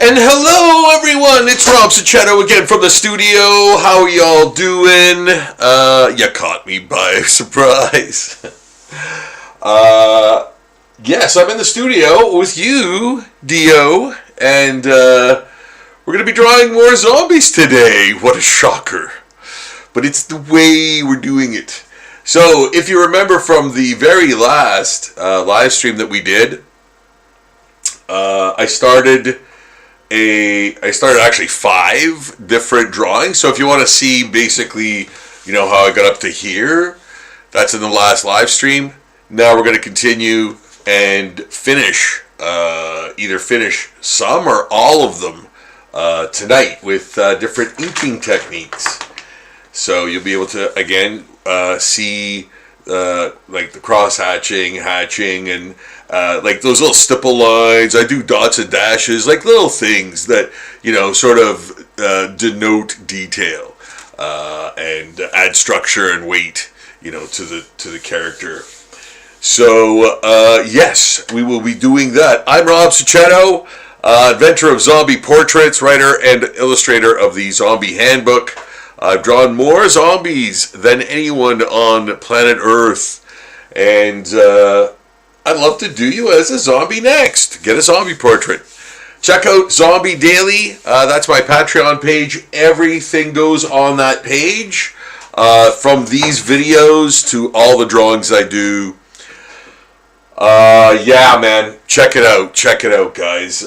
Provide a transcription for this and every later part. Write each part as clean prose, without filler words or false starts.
And hello everyone, it's Rob Sachetto again from the studio. How are y'all doing? You caught me by surprise. Yes, I'm in the studio with you, Dio, and we're going to be drawing more zombies today. What a shocker. But it's the way we're doing it. So, if you remember from the very last live stream that we did, I started actually 5 different drawings. So if you want to see basically, how I got up to here, that's in the last live stream. Now we're going to continue and finish, either finish some or all of them tonight with different inking techniques. So you'll be able to, again, see like the cross hatching, and like those little stipple lines. I do dots and dashes, like little things that sort of denote detail and add structure and weight, to the character. So yes, we will be doing that. I'm Rob Sachetto, inventor of zombie portraits, writer and illustrator of the Zombie Handbook. I've drawn more zombies than anyone on planet Earth, and I'd love to do you as a zombie next. Get a zombie portrait. Check out Zombie Daily. That's my Patreon page. Everything goes on that page, from these videos to all the drawings I do. Yeah, man, check it out. Check it out, guys.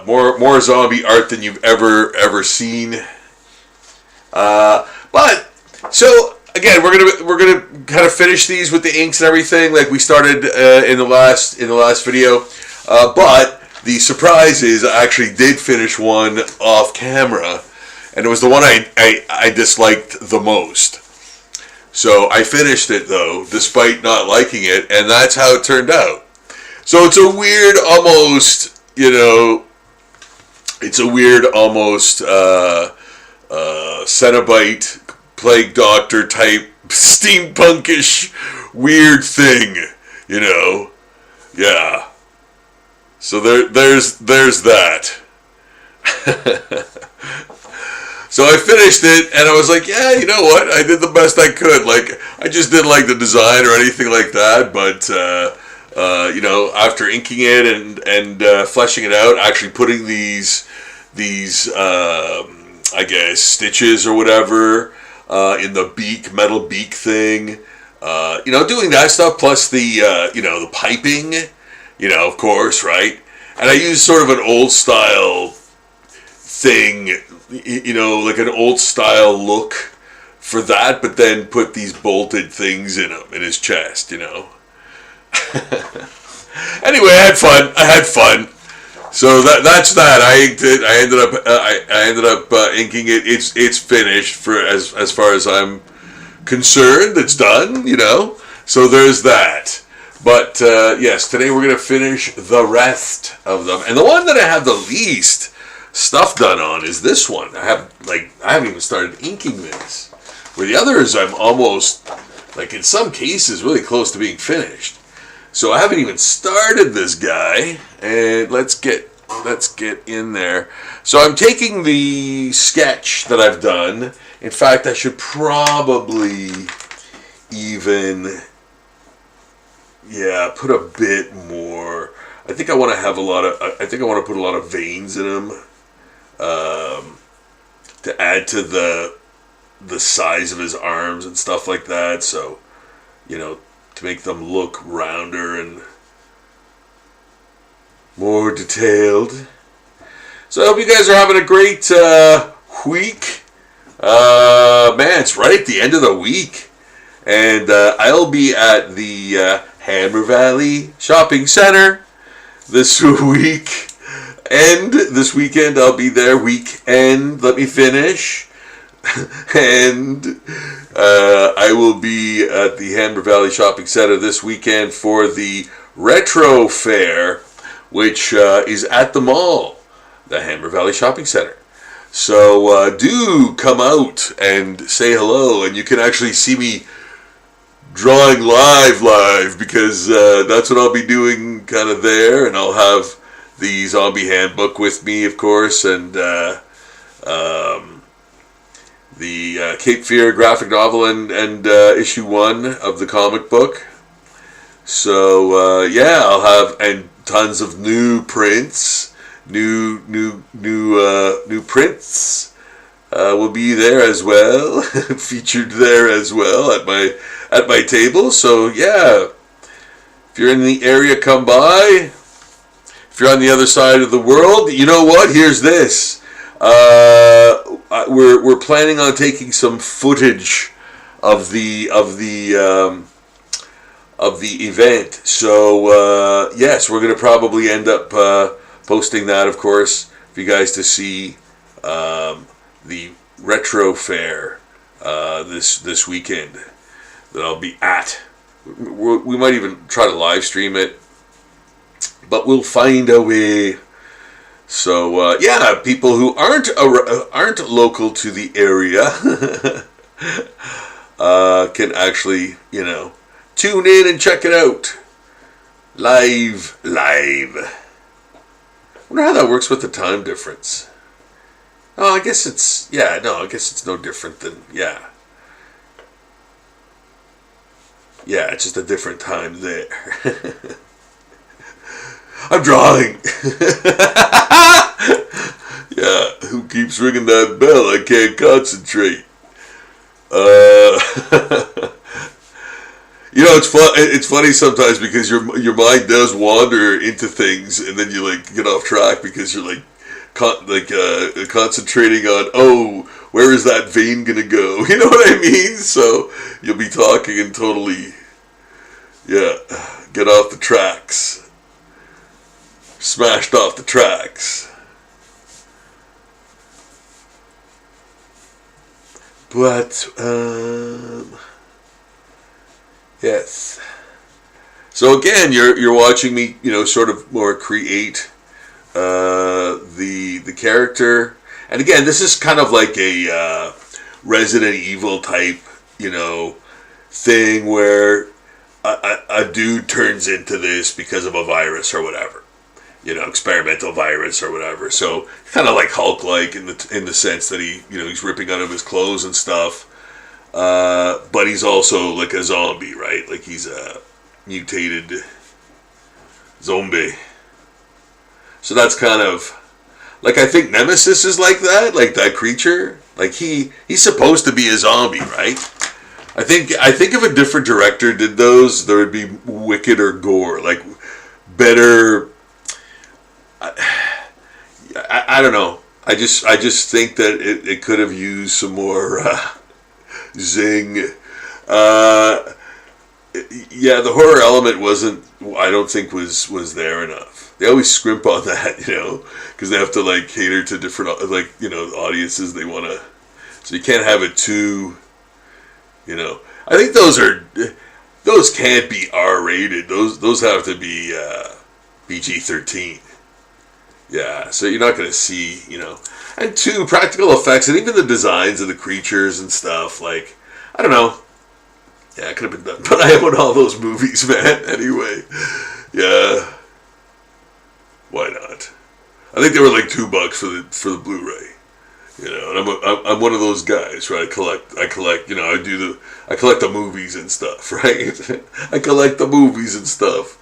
More zombie art than you've ever seen. But so again, we're gonna kind of finish these with the inks and everything, like we started in the last video. But the surprise is I actually did finish one off camera, and it was the one I disliked the most. So I finished it though, despite not liking it, and that's how it turned out. So it's a weird almost, Cenobite, Plague Doctor type, steampunkish, weird thing, yeah. So there's that. So I finished it, and I was like, yeah, you know what? I did the best I could. Like, I just didn't like the design or anything like that, but after inking it and fleshing it out, actually putting these I guess stitches or whatever in the metal beak thing, doing that stuff, plus the the piping, of course, right? And I used sort of an old style thing, like an old style look for that, but then put these bolted things in his chest, Anyway, I had fun. So that's that. I inked it. I ended up inking it. It's finished for as far as I'm concerned. It's done. So there's that. But yes, today we're gonna finish the rest of them. And the one that I have the least stuff done on is this one. I haven't even started inking this. Where the others, I'm almost, in some cases, really close to being finished. So I haven't even started this guy, and let's get in there. So I'm taking the sketch that I've done. In fact, I should probably even, put a bit more. I think I want to put a lot of veins in him, to add to the size of his arms and stuff like that. So, to make them look rounder and more detailed. So I hope you guys are having a great week. Man, it's right at the end of the week. And I'll be at the Hammer Valley Shopping Center this week. And this weekend I'll be there. Weekend, let me finish. And I will be at the Hammer Valley Shopping Center this weekend for the Retro Fair, which is at the mall, the Hammer Valley Shopping Center. So do come out and say hello, and you can actually see me drawing live, because that's what I'll be doing kind of there, and I'll have the Zombie Handbook with me, of course, and the Cape Fear graphic novel and issue 1 of the comic book. So yeah, I'll have and tons of new prints, new prints will be there as well, featured there as well at my table. So yeah, if you're in the area, come by. If you're on the other side of the world, you know what? Here's this. We're planning on taking some footage of the event. So yes, we're gonna probably end up posting that, of course, for you guys to see the retro fair this weekend that I'll be at. We might even try to live stream it, but we'll find a way. So yeah, people who aren't local to the area can actually, tune in and check it out live. I wonder how that works with the time difference. Oh, I guess it's no different than it's just a different time there. I'm drawing. Yeah, who keeps ringing that bell? I can't concentrate. It's funny sometimes because your mind does wander into things, and then you get off track because you're concentrating on, where is that vein gonna go? You know what I mean? So you'll be talking and totally, get off the tracks. Smashed off the tracks. But, yes. So again, you're watching me, sort of more create the character. And again, this is kind of like a Resident Evil type, thing where a dude turns into this because of a virus or whatever. Experimental virus or whatever. So kind of like Hulk-like in the sense that he's ripping out of his clothes and stuff. But he's also like a zombie, right? Like he's a mutated zombie. So that's kind of like, I think Nemesis is like that creature. Like he's supposed to be a zombie, right? I think if a different director did those, there would be Wicked or Gore, like better. I don't know. I just think that it could have used some more zing. The horror element I don't think was there enough. They always scrimp on that, because they have to cater to different audiences they want to. So you can't have it too, I think those can't be R-rated. Those have to be PG-13. Yeah, so you're not going to see, and 2, practical effects, and even the designs of the creatures and stuff, I don't know. Yeah, it could have been done, but I own all those movies, man, anyway. Yeah. Why not? I think they were $2 for the Blu-ray. And I'm one of those guys, right? I collect, I collect the movies and stuff, right? I collect the movies and stuff,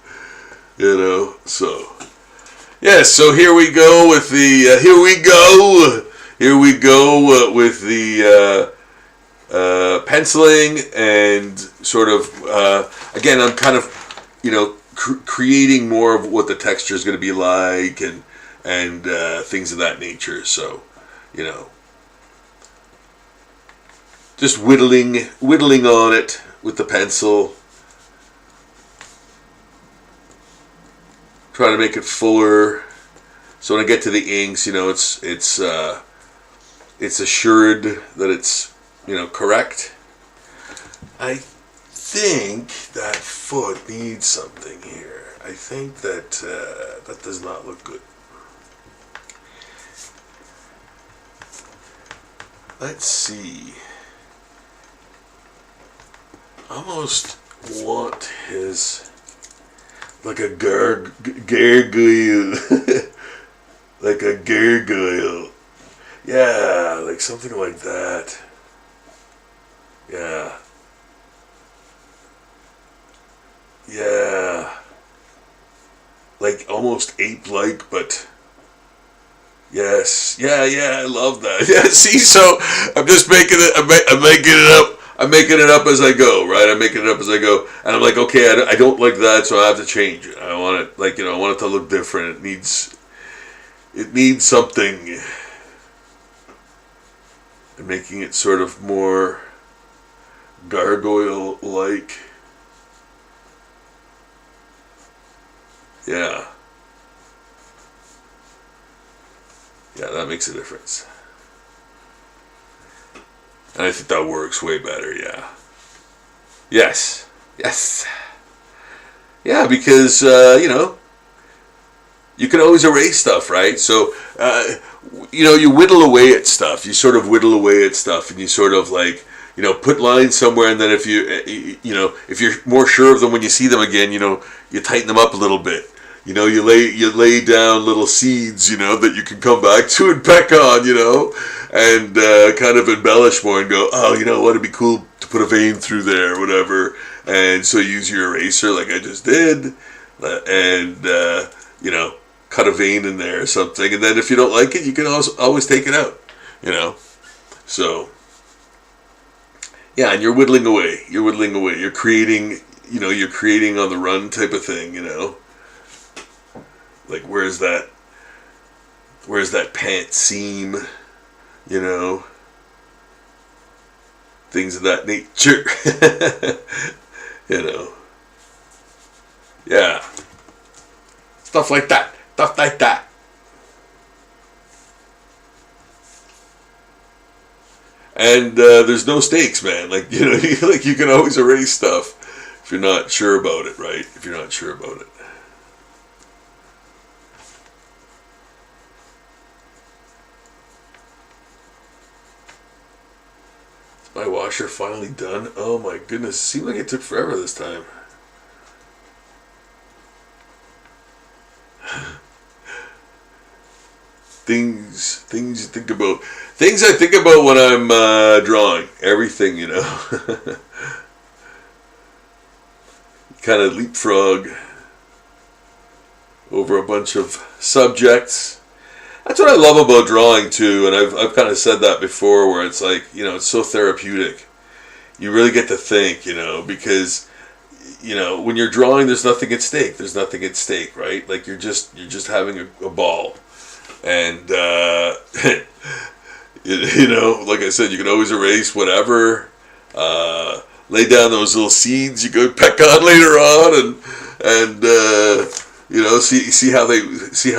so... Yes, so here we go with the penciling and sort of again, I'm kind of creating more of what the texture is going to be like and things of that nature. So just whittling on it with the pencil. Try to make it fuller, so when I get to the inks, it's assured that it's correct. I think that foot needs something here. I think that that does not look good. Let's see. I almost want his. Like a gargoyle. like a gargoyle. Yeah, like something like that. Yeah. Yeah. Like almost ape-like, but yes. Yeah, I love that. Yeah, see, so I'm just making it, I'm making it up. I'm making it up as I go, right? I'm making it up as I go. And I'm like, okay, I don't like that, so I have to change it. I want it, like, I want it to look different. It needs something. And making it sort of more gargoyle-like. Yeah. Yeah, that makes a difference. And I think that works way better, yeah. Yes. Yeah, because, you can always erase stuff, right? So, you whittle away at stuff. You sort of whittle away at stuff, and you sort of like, put lines somewhere, and then if if you're more sure of them when you see them again, you tighten them up a little bit. You lay down little seeds, that you can come back to and peck on, and kind of embellish more and go, oh, what, it'd be cool to put a vein through there or whatever. And so use your eraser like I just did, and, cut a vein in there or something. And then if you don't like it, you can always take it out, So, yeah, and you're whittling away. You're creating, you're creating on the run type of thing, Like, where's that pant seam, Things of that nature, Yeah. Stuff like that. And there's no stakes, man. Like, you can always erase stuff if you're not sure about it, right? If you're not sure about it. Is my washer finally done? Oh my goodness. It seemed like it took forever this time. Things you think about. Things I think about when I'm drawing. Everything, Kind of leapfrog over a bunch of subjects. That's what I love about drawing too, and I've kind of said that before, where it's like, it's so therapeutic. You really get to think, because when you're drawing, there's nothing at stake. There's nothing at stake, right? Like you're just having a ball. And, like I said, you can always erase whatever, lay down those little seeds you go peck on later on, and see how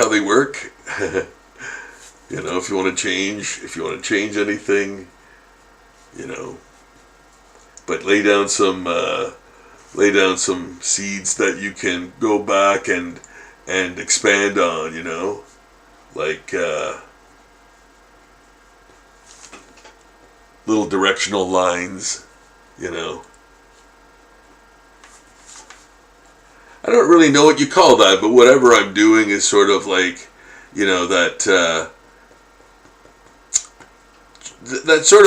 they work. If you want to change anything, but lay down some seeds that you can go back and expand on, like little directional lines, I don't really know what you call that, but whatever I'm doing is sort of like, that sort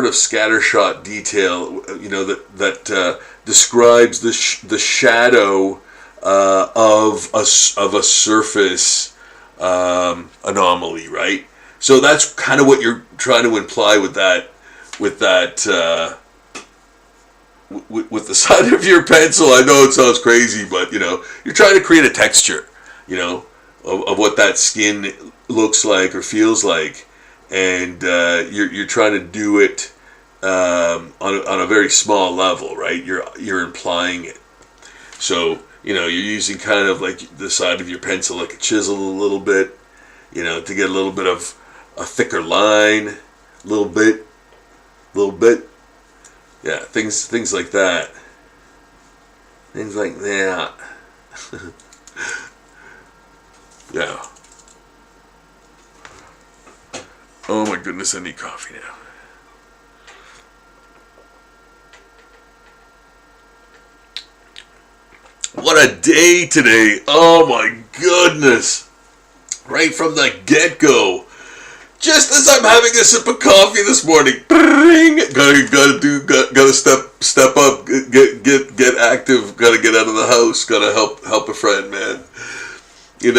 of scattershot detail, that describes the shadow of a surface anomaly, right? So that's kind of what you're trying to imply with that, with the side of your pencil. I know it sounds crazy, but you're trying to create a texture, of what that skin looks like or feels like, and you're trying to do it on a very small level, right? You're implying it. So you're using kind of like the side of your pencil like a chisel a little bit, to get a little bit of a thicker line, a little bit. Yeah, things like that. Things like that. Yeah. Oh my goodness, I need coffee now. What a day today. Oh my goodness. right from the get-go. Just as I'm having a sip of coffee this morning, gotta step up, get active, gotta get out of the house, gotta help a friend, man. And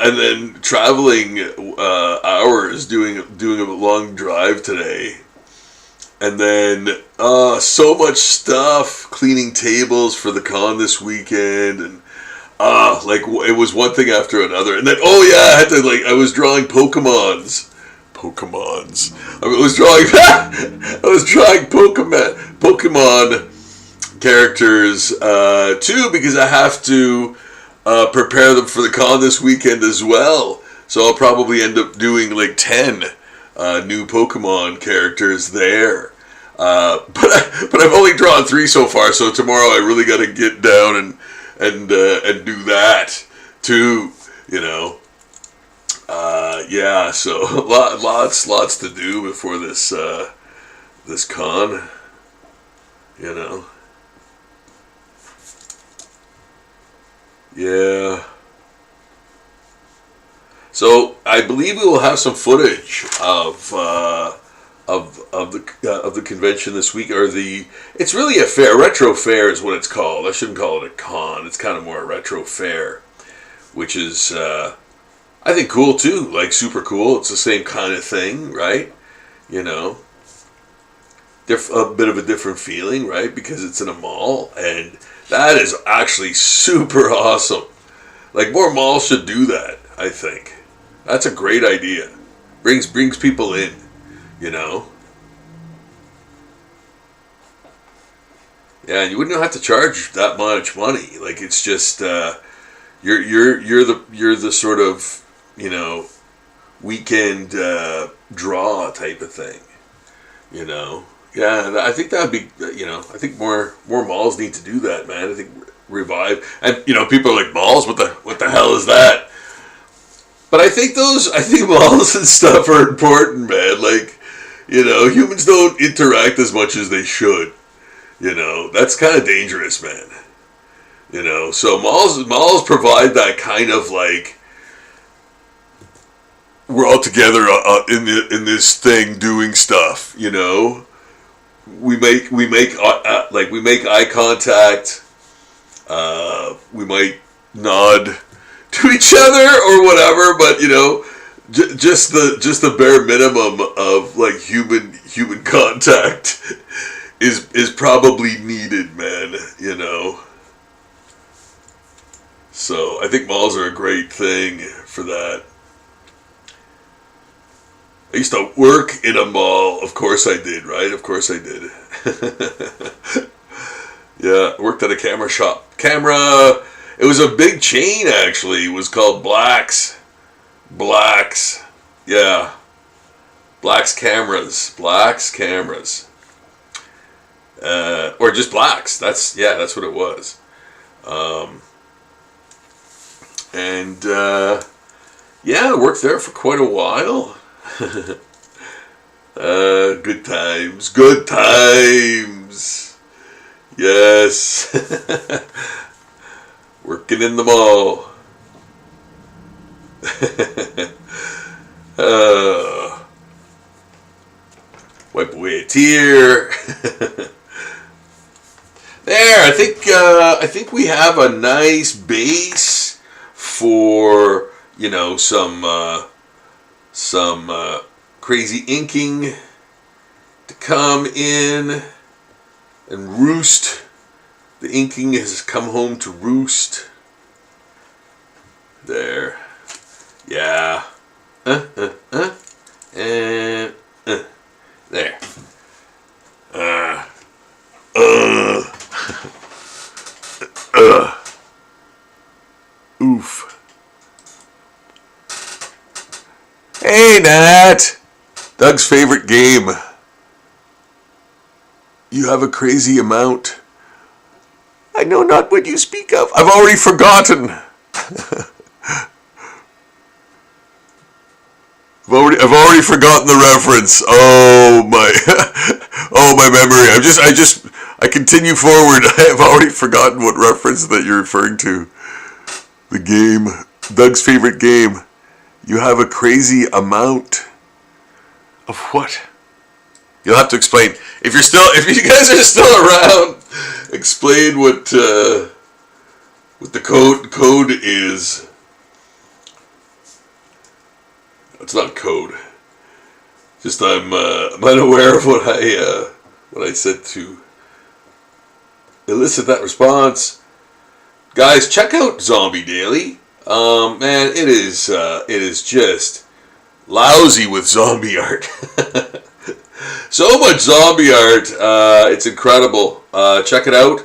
and then traveling hours, doing a long drive today, and then so much stuff, cleaning tables for the con this weekend, and it was one thing after another, and then I was drawing Pokemons. I was drawing Pokemon characters too, because I have to prepare them for the con this weekend as well. So I'll probably end up doing like 10 new Pokemon characters there. But I've only drawn 3 so far, so tomorrow I really got to get down and do that too. So lots to do before this con. Yeah. So I believe we will have some footage of the convention this week, it's really a fair. Retro fair is what it's called. I shouldn't call it a con. It's kind of more a retro fair, which is I think cool too. Like super cool. It's the same kind of thing, right? A bit of a different feeling, right? Because it's in a mall, and that is actually super awesome. Like, more malls should do that, I think. That's a great idea. Brings people in, Yeah, and you wouldn't have to charge that much money. Like, it's just you're the sort of, weekend draw type of thing, Yeah, I think that would be, I think more malls need to do that, man. I think revive, and people are like, malls, what the hell is that? But I think malls and stuff are important, man. Like, humans don't interact as much as they should. That's kind of dangerous, man. So malls provide that kind of like, we're all together in this thing doing stuff, We make eye contact. We might nod to each other or whatever, but just the bare minimum of like human contact is probably needed, man. So I think malls are a great thing for that. I used to work in a mall. Of course I did, right? Of course I did. Yeah, I worked at a camera shop. It was a big chain, actually. It was called Black's. Yeah. Black's Cameras. Or just Black's. That's what it was. I worked there for quite a while. Good times. Yes. Working in the mall. Wipe away a tear. There, I think we have a nice base for some crazy inking to come in and roost. The inking has come home to roost. There. Yeah. There. Oof. Hey, Nat! Doug's favorite game. You have a crazy amount. I know not what you speak of. I've already forgotten. I've already forgotten the reference. Oh my, oh my memory. I continue forward. I have already forgotten what reference that you're referring to. The game, Doug's favorite game. You have a crazy amount of what? You'll have to explain. If you guys are still around, explain what the code is. It's not code. Just I'm unaware of what I said to elicit that response. Guys, check out Zombie Daily. Man, it is just lousy with zombie art. So much zombie art. It's incredible. Check it out.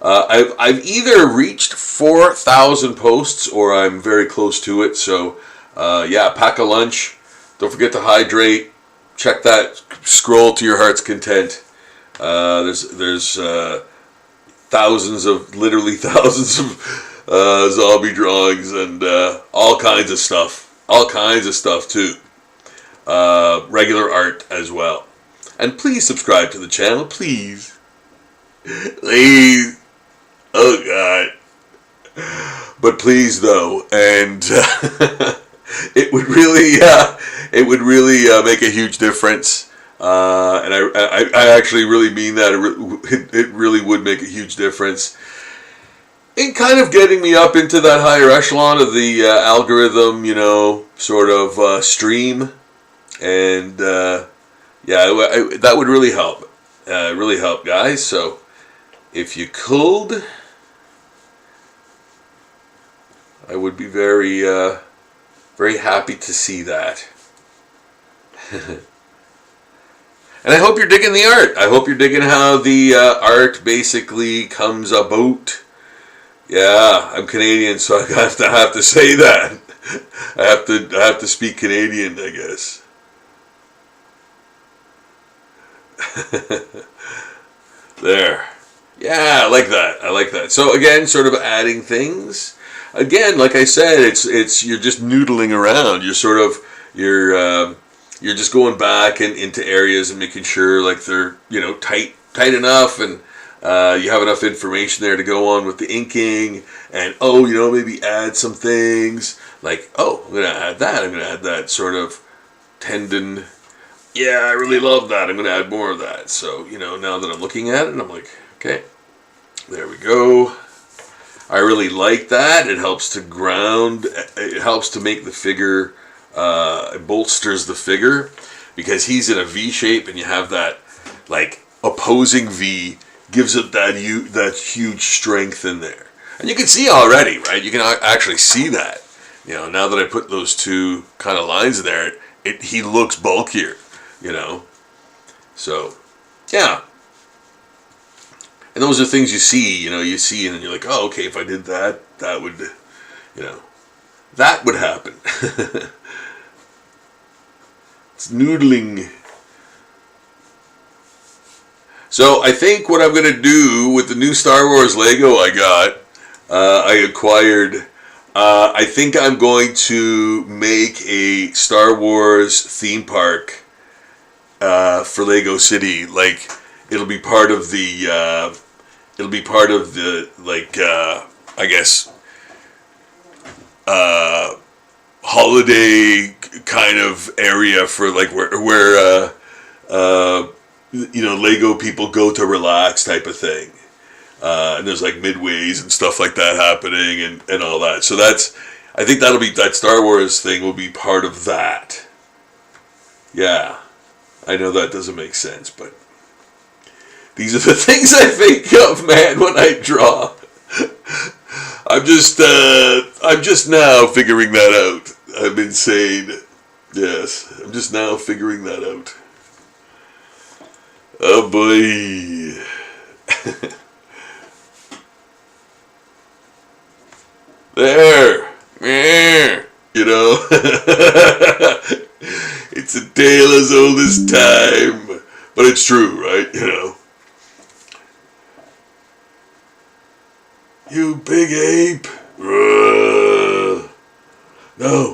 I've either reached 4,000 posts or I'm very close to it. So yeah, pack a lunch. Don't forget to hydrate. Check that. Scroll to your heart's content. There's literally thousands of zombie drawings and all kinds of stuff too. Regular art as well. And please subscribe to the channel, please. Please. Oh God. But please though, and it would really make a huge difference. And I actually really mean that. It really would make a huge difference in kind of getting me up into that higher echelon of the algorithm, sort of stream. And yeah, that would really help. Really help, guys. So if you could, I would be very, very happy to see that. And I hope you're digging the art. I hope you're digging how the art basically comes about. Yeah, I'm Canadian, so I have to say that. I have to speak Canadian, I guess. There. Yeah, I like that. So again, sort of adding things. Again, like I said, it's you're just noodling around. You're just going back and into areas and making sure like they're tight enough, and you have enough information there to go on with the inking, and maybe add some things like I'm gonna add that sort of tendon. Yeah, I really love that. I'm gonna add more of that. So now that I'm looking at it, I'm like, okay, there we go. I really like that. It helps to ground. It helps to make the figure. It bolsters the figure because he's in a V shape, and you have that like opposing V gives it that huge strength in there, and you can see already, right? You can actually see that. Now that I put those two kind of lines in there, he looks bulkier. So yeah. And those are things you see, and then you're like, oh, okay, if I did that, that would, that would happen. It's noodling. So I think what I'm going to do with the new Star Wars Lego I acquired, I think I'm going to make a Star Wars theme park for Lego City. Like, it'll be part of the, I guess, holiday kind of area for like where Lego people go to relax type of thing. And there's like midways and stuff like that happening and all that. So I think that Star Wars thing will be part of that. Yeah. I know that doesn't make sense, but these are the things I think of, man, when I draw. I'm just now figuring that out. I'm insane. Yes, I'm just now figuring that out. Oh boy. There. It's a tale as old as time. But it's true, right? You big ape. No.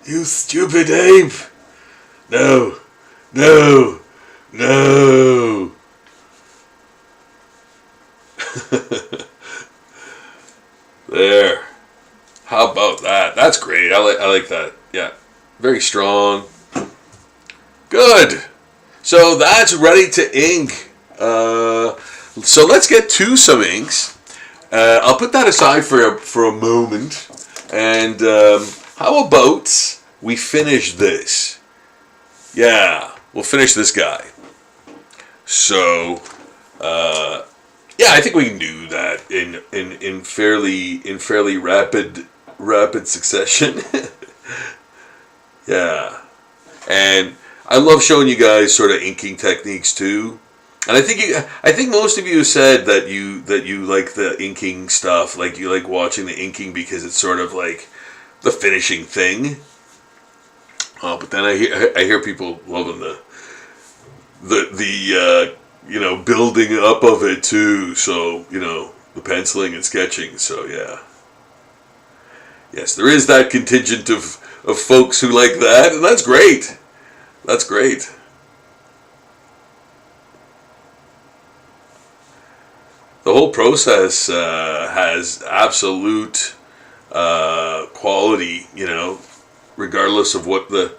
You stupid ape. No. like that. Yeah. Very strong. Good. So that's ready to ink. So let's get to some inks. I'll put that aside for a moment. And how about we finish this? Yeah, we'll finish this guy. So, yeah, I think we can do that in fairly rapid succession. Yeah, and I love showing you guys sort of inking techniques too. And I think most of you said that you like the inking stuff, like you like watching the inking because it's sort of like the finishing thing. But then I hear people loving the building up of it too. So the penciling and sketching. So yeah, yes, there is that contingent of folks who like that, and that's great. That's great. The whole process has absolute quality, regardless of what the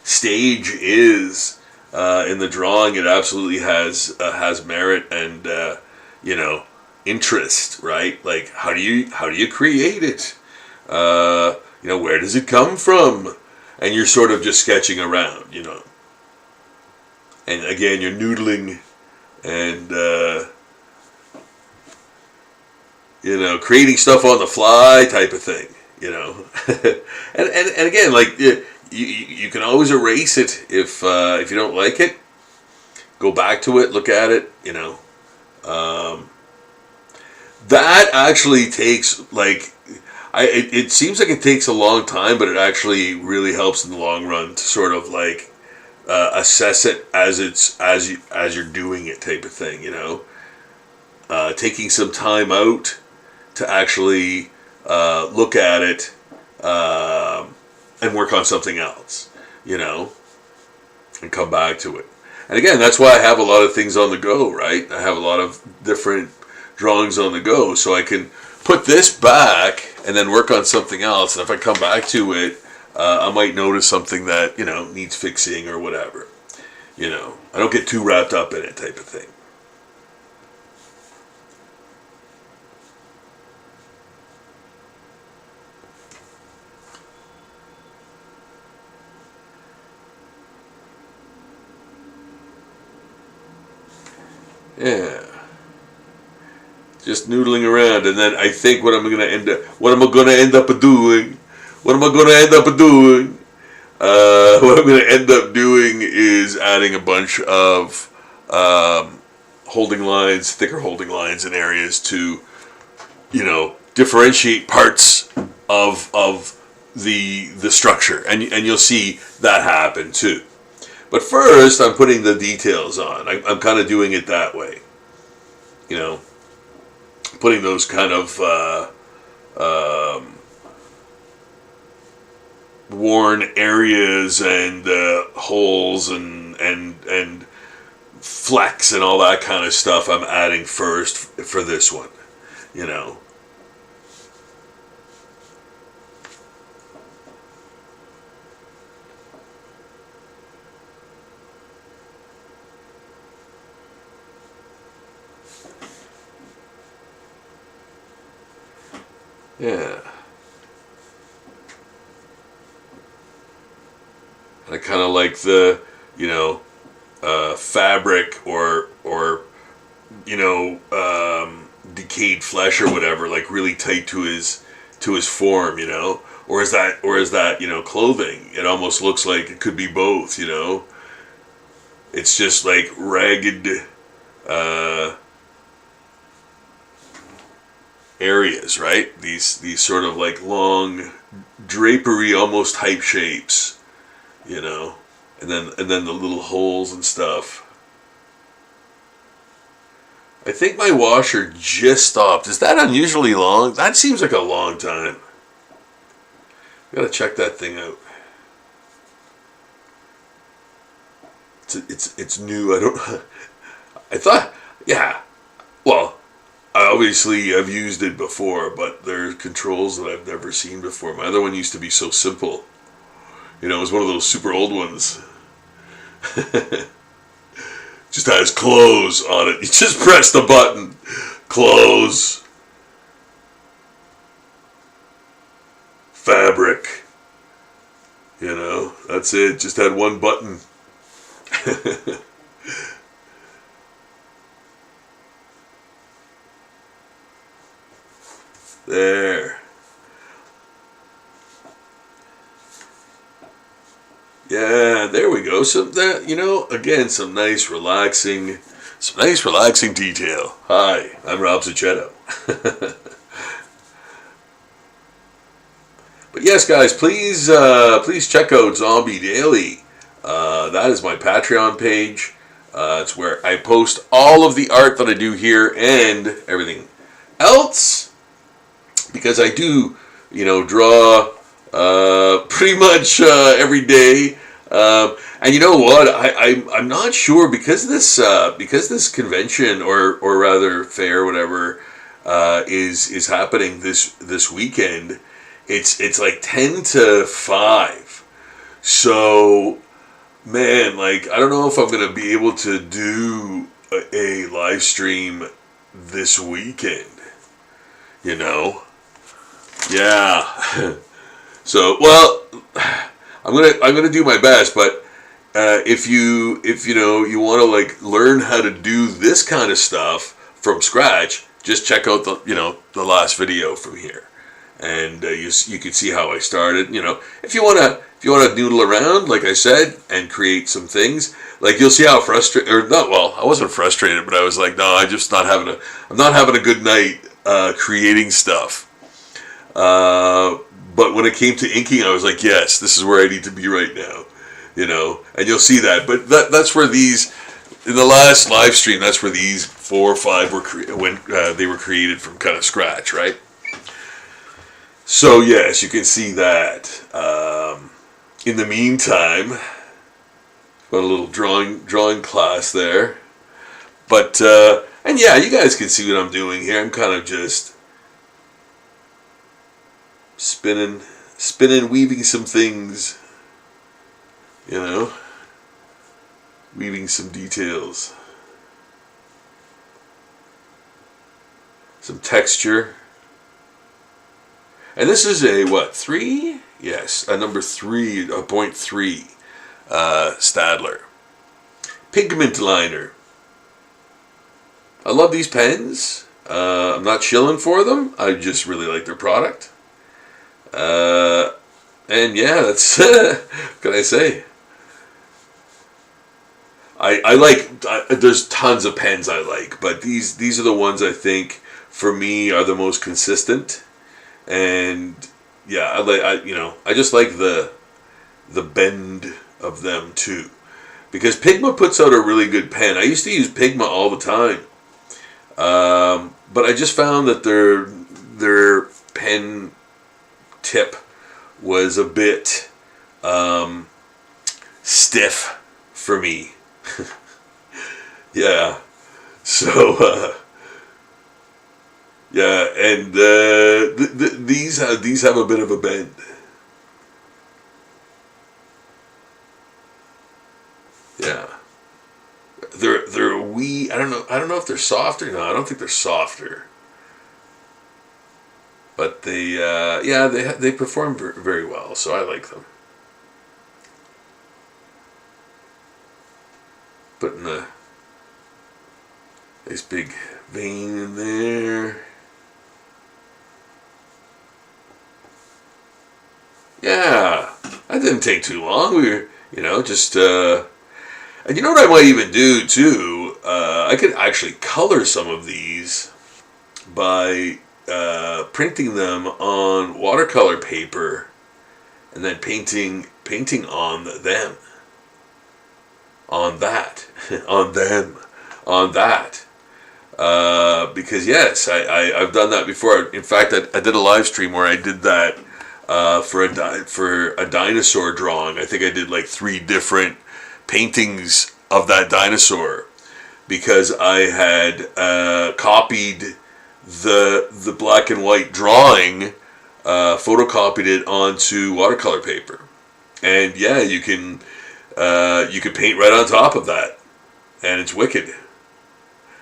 stage is in the drawing. It absolutely has merit and interest, right? Like how do you create it? Where does it come from? And you're sort of just sketching around, and again you're noodling and creating stuff on the fly type of thing, and again, like you can always erase it if you don't like it. Go back to it, look at it, that actually takes it seems like it takes a long time, but it actually really helps in the long run to sort of like assess it as you're doing it type of thing, taking some time out to actually look at it and work on something else, and come back to it. And again, that's why I have a lot of things on the go, right? I have a lot of different drawings on the go, so I can put this back and then work on something else. And if I come back to it, I might notice something that needs fixing or whatever. I don't get too wrapped up in it, type of thing. Yeah, just noodling around, and then I think what am I going to end up doing? What am I going to end up doing? What I'm going to end up doing is adding a bunch of thicker holding lines in areas to, differentiate parts of the structure, and you'll see that happen too. But first, I'm putting the details on. I'm kind of doing it that way, putting those kind of worn areas and holes and flecks and all that kind of stuff. I'm adding first for this one, Yeah. And I kind of like the, fabric or decayed flesh or whatever, like really tight to his form, or is that clothing? It almost looks like it could be both, It's just like ragged areas, right? These sort of like long drapery, almost type shapes, and then the little holes and stuff. I think my washer just stopped. Is that unusually long? That seems like a long time. Gotta check that thing out. It's new. I thought, yeah. Well, I obviously have used it before, but there's controls that I've never seen before. My other one used to be so simple. You know, it was one of those super old ones. Just has close on it. You just press the button. Close. Fabric. You know, that's it. Just had one button. There. Yeah, there we go. So that, you know, again, some nice relaxing detail. Hi, I'm Rob Zachetto. But yes, guys, please check out Zombie Daily. That is my Patreon page. It's where I post all of the art that I do here and everything else, because I do, you know, draw pretty much every day. And you know what? I'm not sure, because this convention or rather fair, whatever, is happening this weekend. It's like 10 to 5. So, man, like, I don't know if I'm gonna be able to do a live stream this weekend. You know? Yeah. So, well, I'm gonna do my best, but if you know you want to like learn how to do this kind of stuff from scratch, just check out the last video from here, and you can see how I started. You know, if you wanna noodle around, like I said, and create some things, like you'll see how frustrated, or not. Well, I wasn't frustrated, but I was like, no, I'm not having a good night creating stuff. But when it came to inking, I was like, yes, this is where I need to be right now, you know, and you'll see that. But that's where these, in the last live stream, that's where these 4 or 5 were they were created from kind of scratch, right? So yes, you can see that. In the meantime, got a little drawing class there, but and yeah, you guys can see what I'm doing here. I'm kind of just spinning, weaving some things, you know, weaving some details, some texture. And this is a, what, 3? Yes, a number 3, a 0.3 Stadler. Pigment liner. I love these pens. I'm not shilling for them. I just really like their product. And yeah, that's what can I say? I like. There's tons of pens I like, but these are the ones I think for me are the most consistent. And yeah, I just like the bend of them too, because Pigma puts out a really good pen. I used to use Pigma all the time, but I just found that their pen tip was a bit stiff for me. Yeah, so yeah, and these have a bit of a bend. Yeah, they're wee. I don't know if they're softer. No, I don't think they're softer. But they perform very well, so I like them. Putting a nice big vein in there. Yeah, that didn't take too long. We were, just, and you know what I might even do too? I could actually color some of these by printing them on watercolor paper and then painting on them. On that. On them. On that. Because yes, I've done that before. In fact, I did a live stream where I did that for a dinosaur drawing. I think I did like 3 different paintings of that dinosaur, because I had copied the black and white drawing, photocopied it onto watercolor paper, and yeah, you can paint right on top of that, and it's wicked.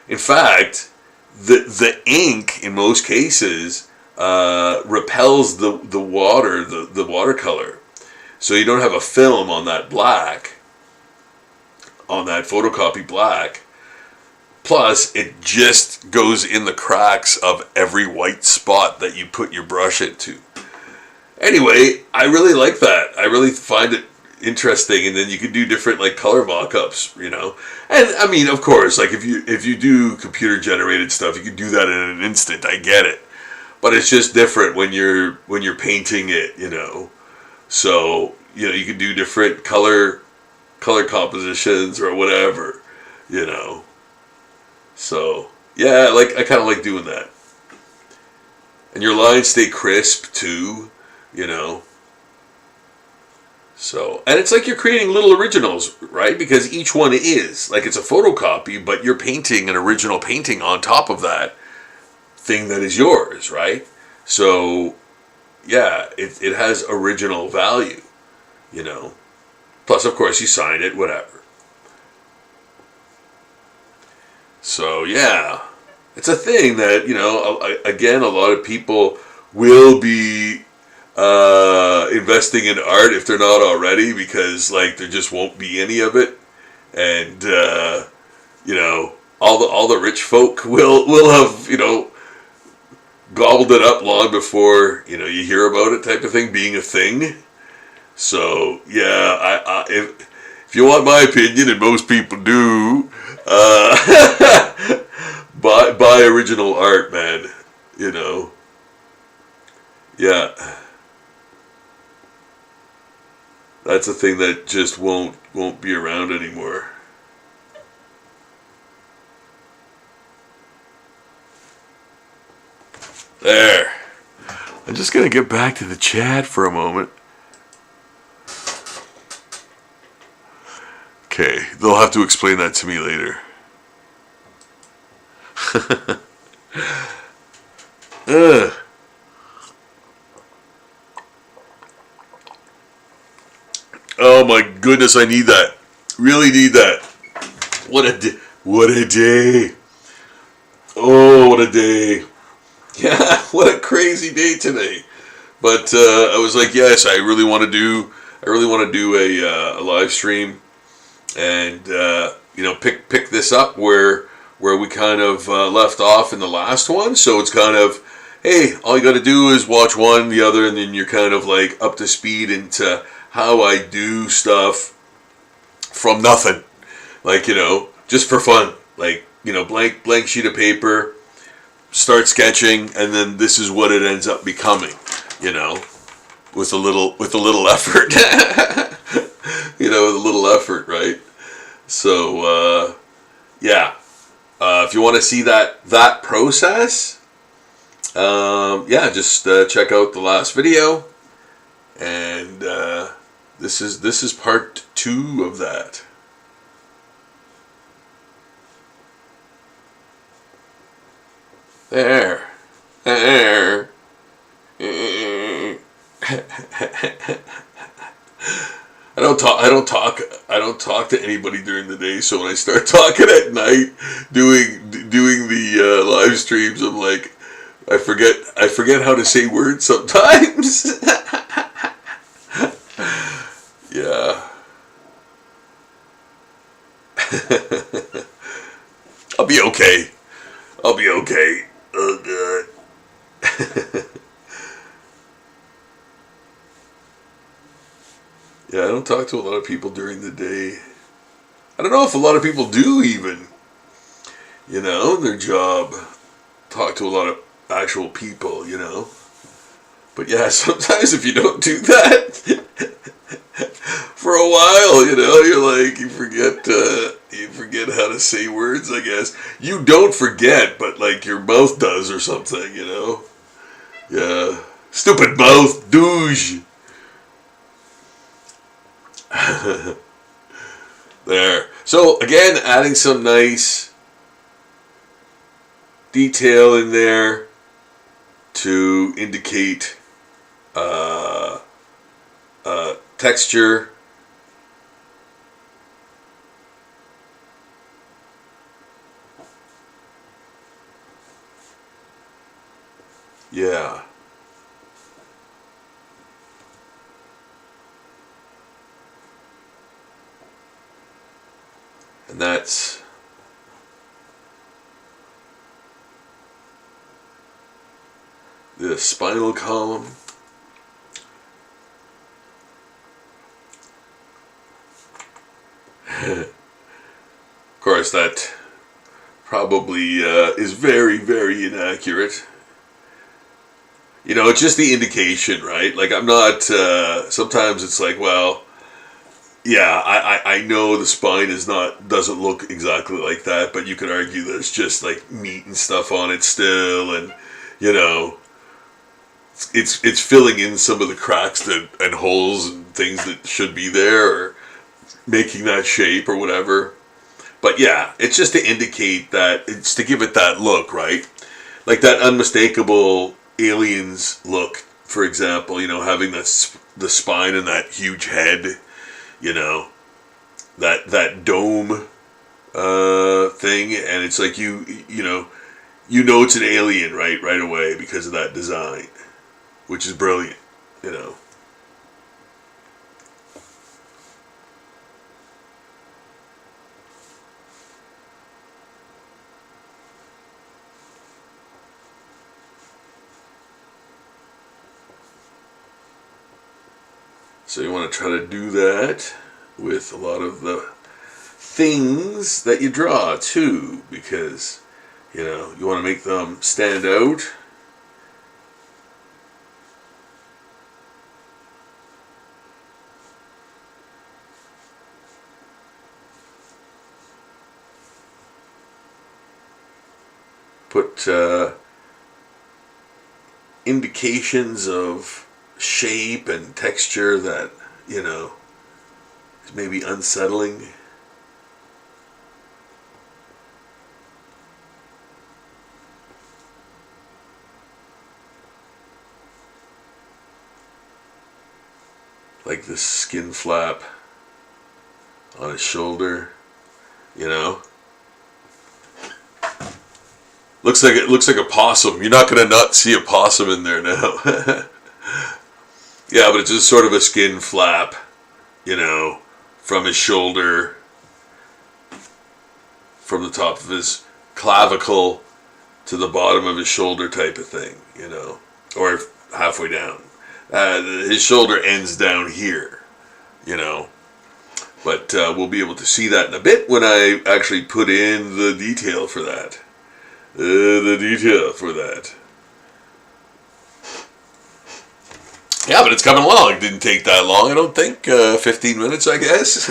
In fact, the ink in most cases repels the water, the watercolor, so you don't have a film on that black, on that photocopy black. Plus, it just goes in the cracks of every white spot that you put your brush into. Anyway, I really like that. I really find it interesting, and then you can do different like color mock-ups, you know. And I mean, of course, like if you do computer generated stuff, you can do that in an instant. I get it, but it's just different when you're painting it, you know. So you know, you can do different color compositions or whatever, you know. So yeah, like I kind of like doing that, and your lines stay crisp too, you know. So, and it's like you're creating little originals, right? Because each one is like it's a photocopy, but you're painting an original painting on top of that thing that is yours, right? So yeah, it has original value, you know. Plus, of course, you sign it, whatever. So yeah, it's a thing that, you know, again, a lot of people will be investing in art if they're not already, because like there just won't be any of it, and you know, all the rich folk will have, you know, gobbled it up long before, you know, you hear about it, type of thing being a thing. So yeah, if you want my opinion, and most people do, buy original art, man. You know. Yeah. That's a thing that just won't be around anymore. There. I'm just gonna get back to the chat for a moment. Okay, they'll have to explain that to me later. Oh my goodness, I need that. Really need that. What a day. What a day. Oh, what a day. Yeah, what a crazy day today. But I was like, yes, I really want to do a live stream, and you know, pick this up where we kind of left off in the last one. So it's kind of, hey, all you got to do is watch one, the other, and then you're kind of like up to speed into how I do stuff from nothing, like, you know, just for fun, like, you know, blank sheet of paper, start sketching, and then this is what it ends up becoming, you know, with a little effort. You know, with a little effort, right? So yeah, if you want to see that process, yeah, just check out the last video, and this is part 2 of that. There. I don't talk to anybody during the day, so when I start talking at night, doing the live streams, I'm like, I forget how to say words sometimes. Yeah. I'll be okay. Oh god. Yeah, I don't talk to a lot of people during the day. I don't know if a lot of people do even. You know, their job. Talk to a lot of actual people, you know. But yeah, sometimes if you don't do that for a while, you know, you're like, you forget how to say words, I guess. You don't forget, but like your mouth does or something, you know. Yeah. Stupid mouth, douche. There. So again, adding some nice detail in there to indicate texture. Yeah. And that's the spinal column. Of course, that probably is very, very inaccurate. You know, it's just the indication, right? Like, I'm not, sometimes it's like, well, yeah, I know the spine doesn't look exactly like that, but you could argue there's just like meat and stuff on it still, and, you know, it's filling in some of the cracks and holes and things that should be there, or making that shape or whatever. But yeah, it's just to indicate that, it's to give it that look, right? Like that unmistakable aliens look, for example, you know, having the spine and that huge head, you know, that dome thing, and it's like you know it's an alien right away because of that design, which is brilliant, you know. So you want to try to do that with a lot of the things that you draw too, because, you know, you want to make them stand out. Put indications of shape and texture that, you know, is maybe unsettling. Like this skin flap on his shoulder, you know. Looks like a possum. You're not gonna not see a possum in there now. Yeah, but it's just sort of a skin flap, you know, from his shoulder, from the top of his clavicle to the bottom of his shoulder type of thing, you know, or halfway down. His shoulder ends down here, you know, but we'll be able to see that in a bit when I actually put in the detail for that. Yeah, but it's coming along. It didn't take that long, I don't think. 15 minutes, I guess.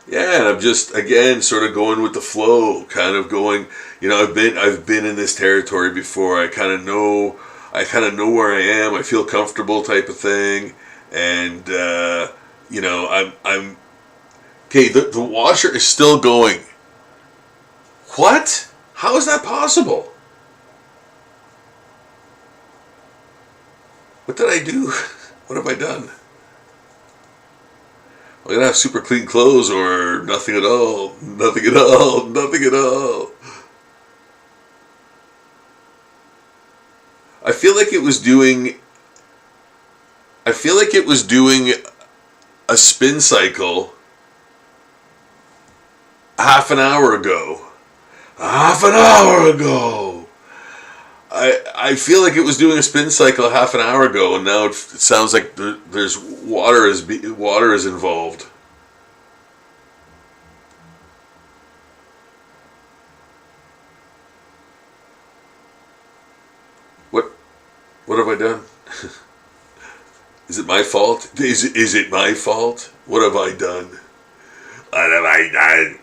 Yeah, and I'm just, again, sort of going with the flow, kind of going, you know, I've been in this territory before. I kind of know where I am. I feel comfortable, type of thing. And you know, I'm okay. The washer is still going. What? How is that possible? What did I do? What have I done? I'm gonna have super clean clothes or nothing at all. Nothing at all. Nothing at all. I feel like it was doing a spin cycle half an hour ago. Half an hour ago. I feel like it was doing a spin cycle half an hour ago, and now it sounds like there's water is involved. What have I done? Is it my fault? Is it my fault? What have I done? What have I done?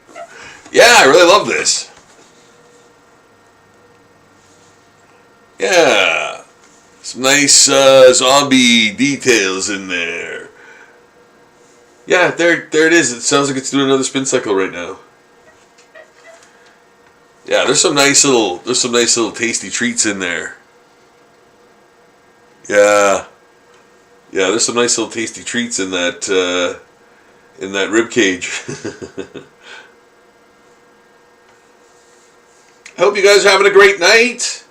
Yeah, I really love this. Yeah. Some nice zombie details in there. Yeah, there it is. It sounds like it's doing another spin cycle right now. Yeah, there's some nice little tasty treats in there. Yeah, there's some nice little tasty treats in that rib cage. I hope you guys are having a great night.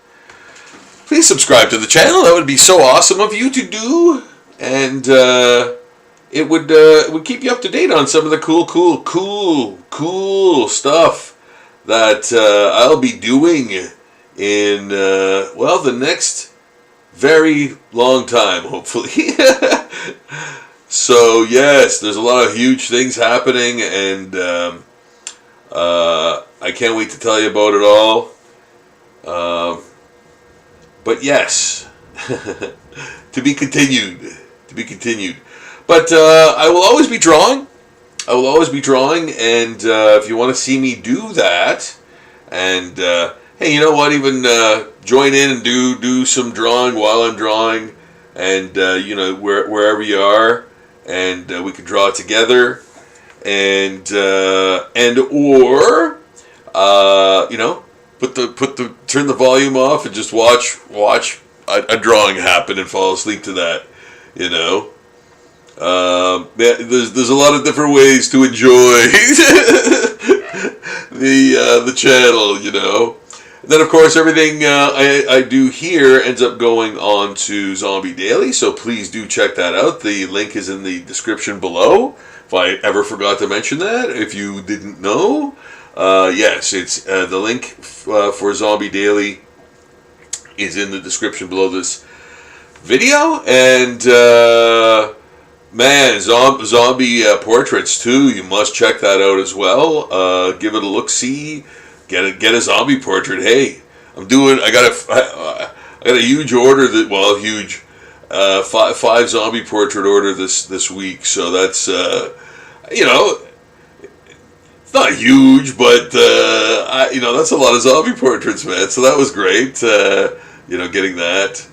Please subscribe to the channel. That would be so awesome of you to do, and it would keep you up to date on some of the cool stuff that I'll be doing in the next very long time, hopefully. So yes, there's a lot of huge things happening, and I can't wait to tell you about it all. But yes, to be continued. But I will always be drawing. And if you want to see me do that, and hey, you know what? Even join in and do some drawing while I'm drawing, and wherever you are, and we can draw together, and or turn the volume off and just watch a drawing happen and fall asleep to that. There's a lot of different ways to enjoy the channel. And then of course everything I do here ends up going on to Zombie Daily, so please do check that out. The link is in the description below. If I ever forgot to mention that, if you didn't know. Yes, it's the link for Zombie Daily is in the description below this video, and man, zombie portraits too. You must check that out as well. Give it a look. See, get a zombie portrait. Hey, I got a huge order huge 5 zombie portrait order this week. So that's it's not huge, but that's a lot of zombie portraits, man. So that was great, getting that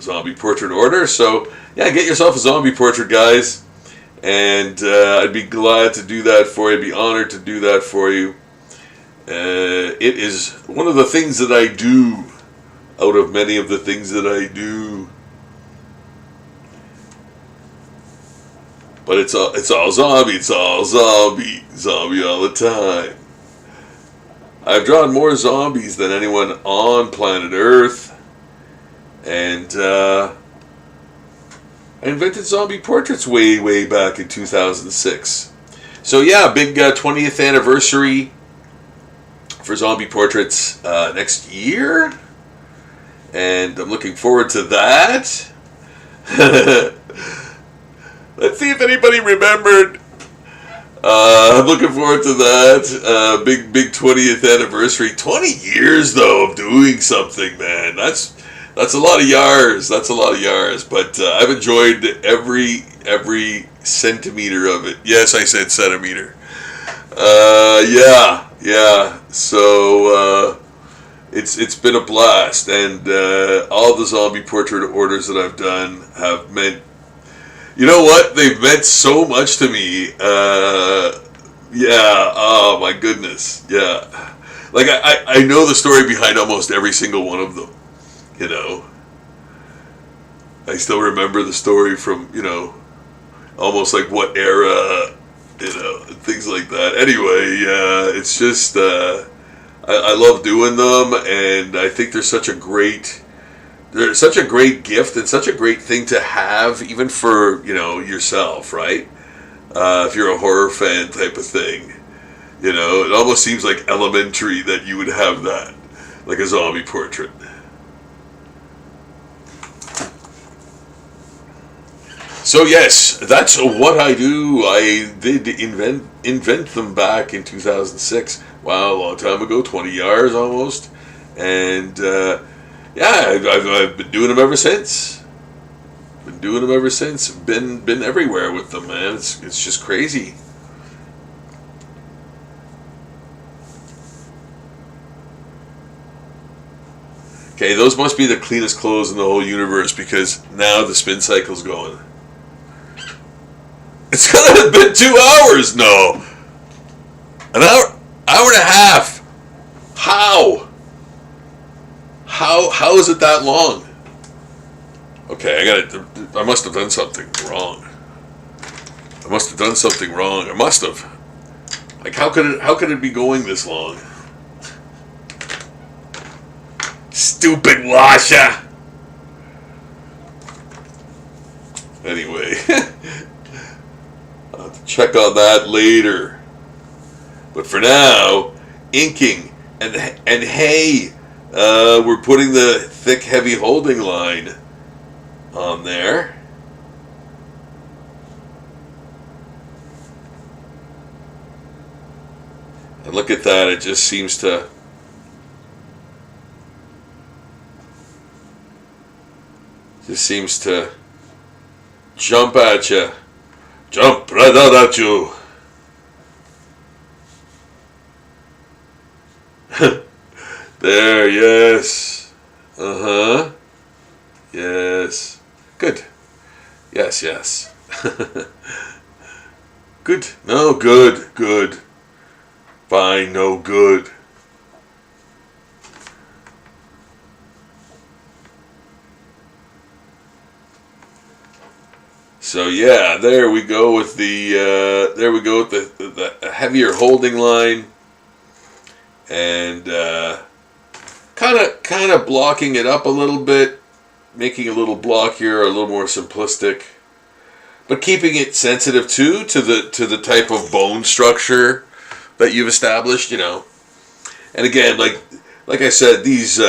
zombie portrait order. So yeah, get yourself a zombie portrait, guys, and I'd be glad to do that for you. I'd be honored to do that for you. It is one of the things that I do, out of many of the things that I do. But it's all zombie. It's all zombie all the time. I've drawn more zombies than anyone on planet Earth, and I invented zombie portraits way back in 2006. So yeah, big 20th anniversary for zombie portraits next year, and I'm looking forward to that. Let's see if anybody remembered. I'm looking forward to that. Big 20th anniversary. 20 years though of doing something, man. That's a lot of years. But I've enjoyed every centimeter of it. Yes, I said centimeter. Yeah. So it's been a blast, and all the zombie portrait orders that I've done have meant. You know what? They've meant so much to me. Oh my goodness. Yeah. Like I know the story behind almost every single one of them. I still remember the story from, almost like what era, things like that. Anyway, it's just, I love doing them, and I think they're such a great gift and such a great thing to have, even for yourself, right? If you're a horror fan type of thing, it almost seems like elementary that you would have that, like a zombie portrait. So yes, that's what I do. I did invent them back in 2006. Wow, a long time ago, 20 years almost, and. I've been doing them ever since. Been everywhere with them, man. It's just crazy. Okay, those must be the cleanest clothes in the whole universe because now the spin cycle's going. It's gonna have been 2 hours. No, an hour and a half. How? How is it that long? Okay, I must have done something wrong. I must have done something wrong. I must have. Like, how could it be going this long? Stupid washer. Anyway, I'll have to check on that later. But for now, inking and hey, we're putting the thick, heavy holding line on there. And look at that, it just seems to jump at you. Jump right out at you. There, yes. Uh-huh. Yes. Good. Yes. Good. No, good. Fine, no good. So yeah, there we go with the heavier holding line, and kind of blocking it up a little bit, making a little block here a little more simplistic, but keeping it sensitive to the type of bone structure that you've established, you know. And again, like I said, these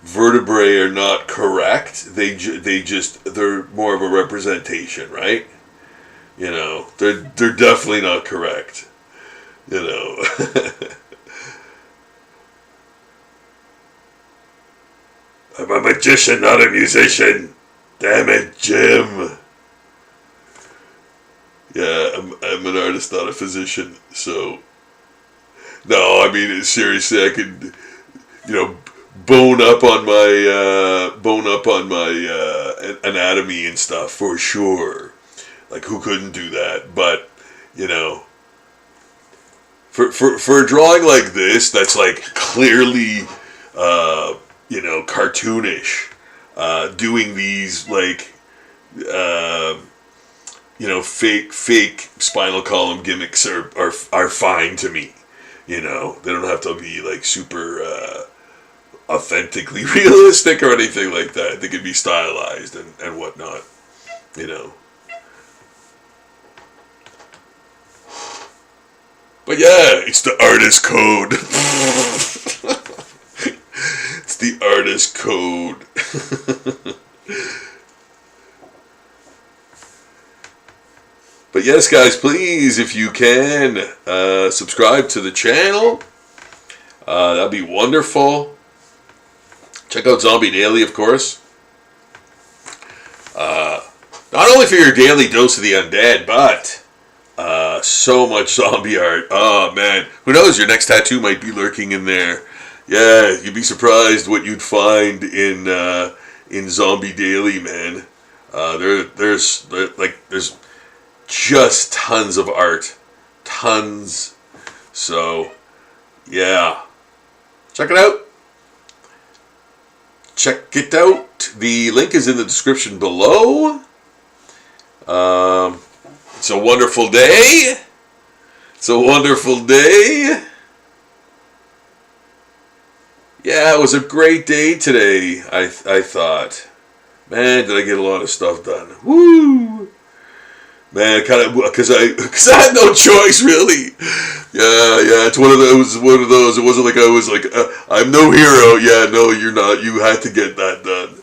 vertebrae are not correct. They're more of a representation, right? You know, they're definitely not correct. You know. I'm a magician, not a musician. Damn it, Jim. Yeah, I'm an artist, not a physician. So, no, I mean, seriously, I could, you know, bone up on my anatomy and stuff for sure. Like, who couldn't do that? But, you know, for a drawing like this, that's like clearly, you know, cartoonish, doing these like, you know, fake spinal column gimmicks are fine to me. You know, they don't have to be like super authentically realistic or anything like that. They can be stylized and whatnot. You know. But yeah, it's the artist code. It's the artist code. But yes, guys, please, if you can, subscribe to the channel. That'd be wonderful. Check out Zombie Daily, of course. Not only for your daily dose of the undead, but so much zombie art. Oh, man. Who knows? Your next tattoo might be lurking in there. Yeah, you'd be surprised what you'd find in Zombie Daily, man. There's just tons of art. Tons. So, yeah. Check it out. Check it out. The link is in the description below. It's a wonderful day. It's a wonderful day. Yeah, it was a great day today, I thought. Man, did I get a lot of stuff done. Woo! Man, kind of, because I had no choice, really. Yeah, it's one of those. It wasn't like I was like, I'm no hero. Yeah, no, you're not. You had to get that done.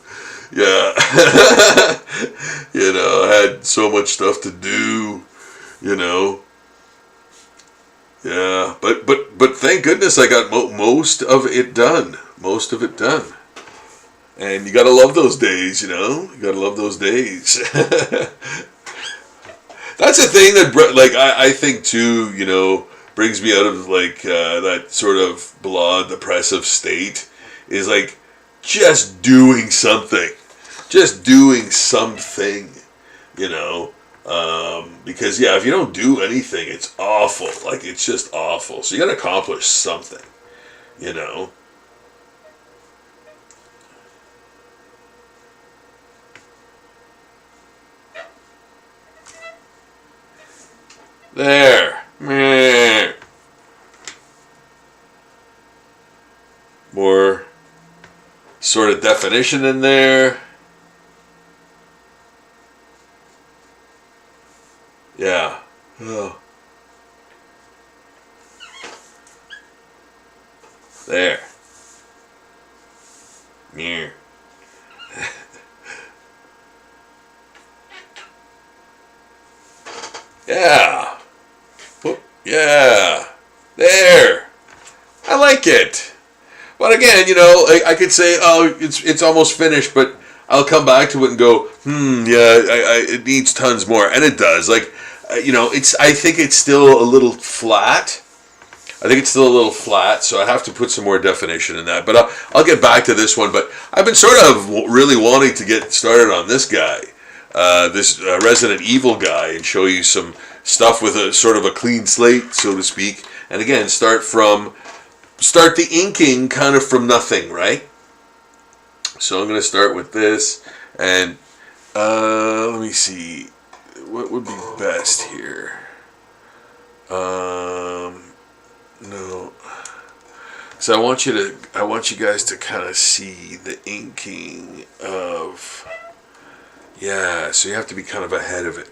Yeah. You know, I had so much stuff to do, you know. Yeah, but thank goodness I got most of it done. Most of it done. And you gotta love those days, you know. You gotta love those days. That's a thing that, like, I think too, you know, brings me out of like that sort of blah depressive state is like just doing something, you know. Because yeah, if you don't do anything, it's awful. Like it's just awful. So you got to accomplish something, you know. There. Meh. More sort of definition in there. Yeah. Oh. There. Meh. Yeah. Yeah. There. I like it. But again, you know, I could say, oh, it's almost finished, but I'll come back to it and go, yeah, it needs tons more, and it does. Like, you know, I think it's still a little flat. So I have to put some more definition in that. But I'll get back to this one. But I've been sort of really wanting to get started on this guy, this Resident Evil guy, and show you some stuff with a sort of a clean slate, so to speak. And again, start the inking kind of from nothing, right? So I'm going to start with this, and let me see, what would be best here? No, so I want you guys to kind of see the inking of, yeah. So you have to be kind of ahead of it,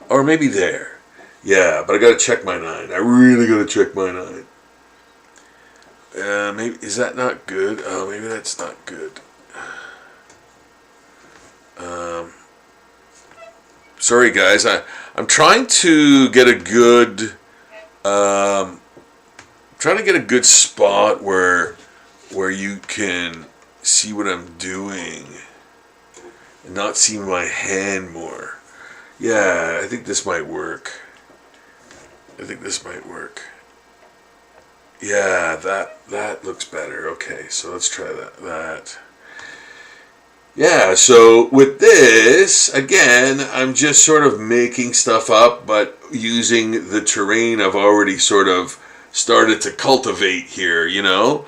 or maybe there, yeah. But I got to check my 9. I really got to check my 9. Maybe, is that not good? Oh, maybe that's not good. Sorry guys, I'm trying to get a good, spot where you can see what I'm doing and not see my hand more. Yeah, I think this might work. Yeah, that looks better. Okay, so let's try that. Yeah, so with this, again, I'm just sort of making stuff up, but using the terrain I've already sort of started to cultivate here, you know?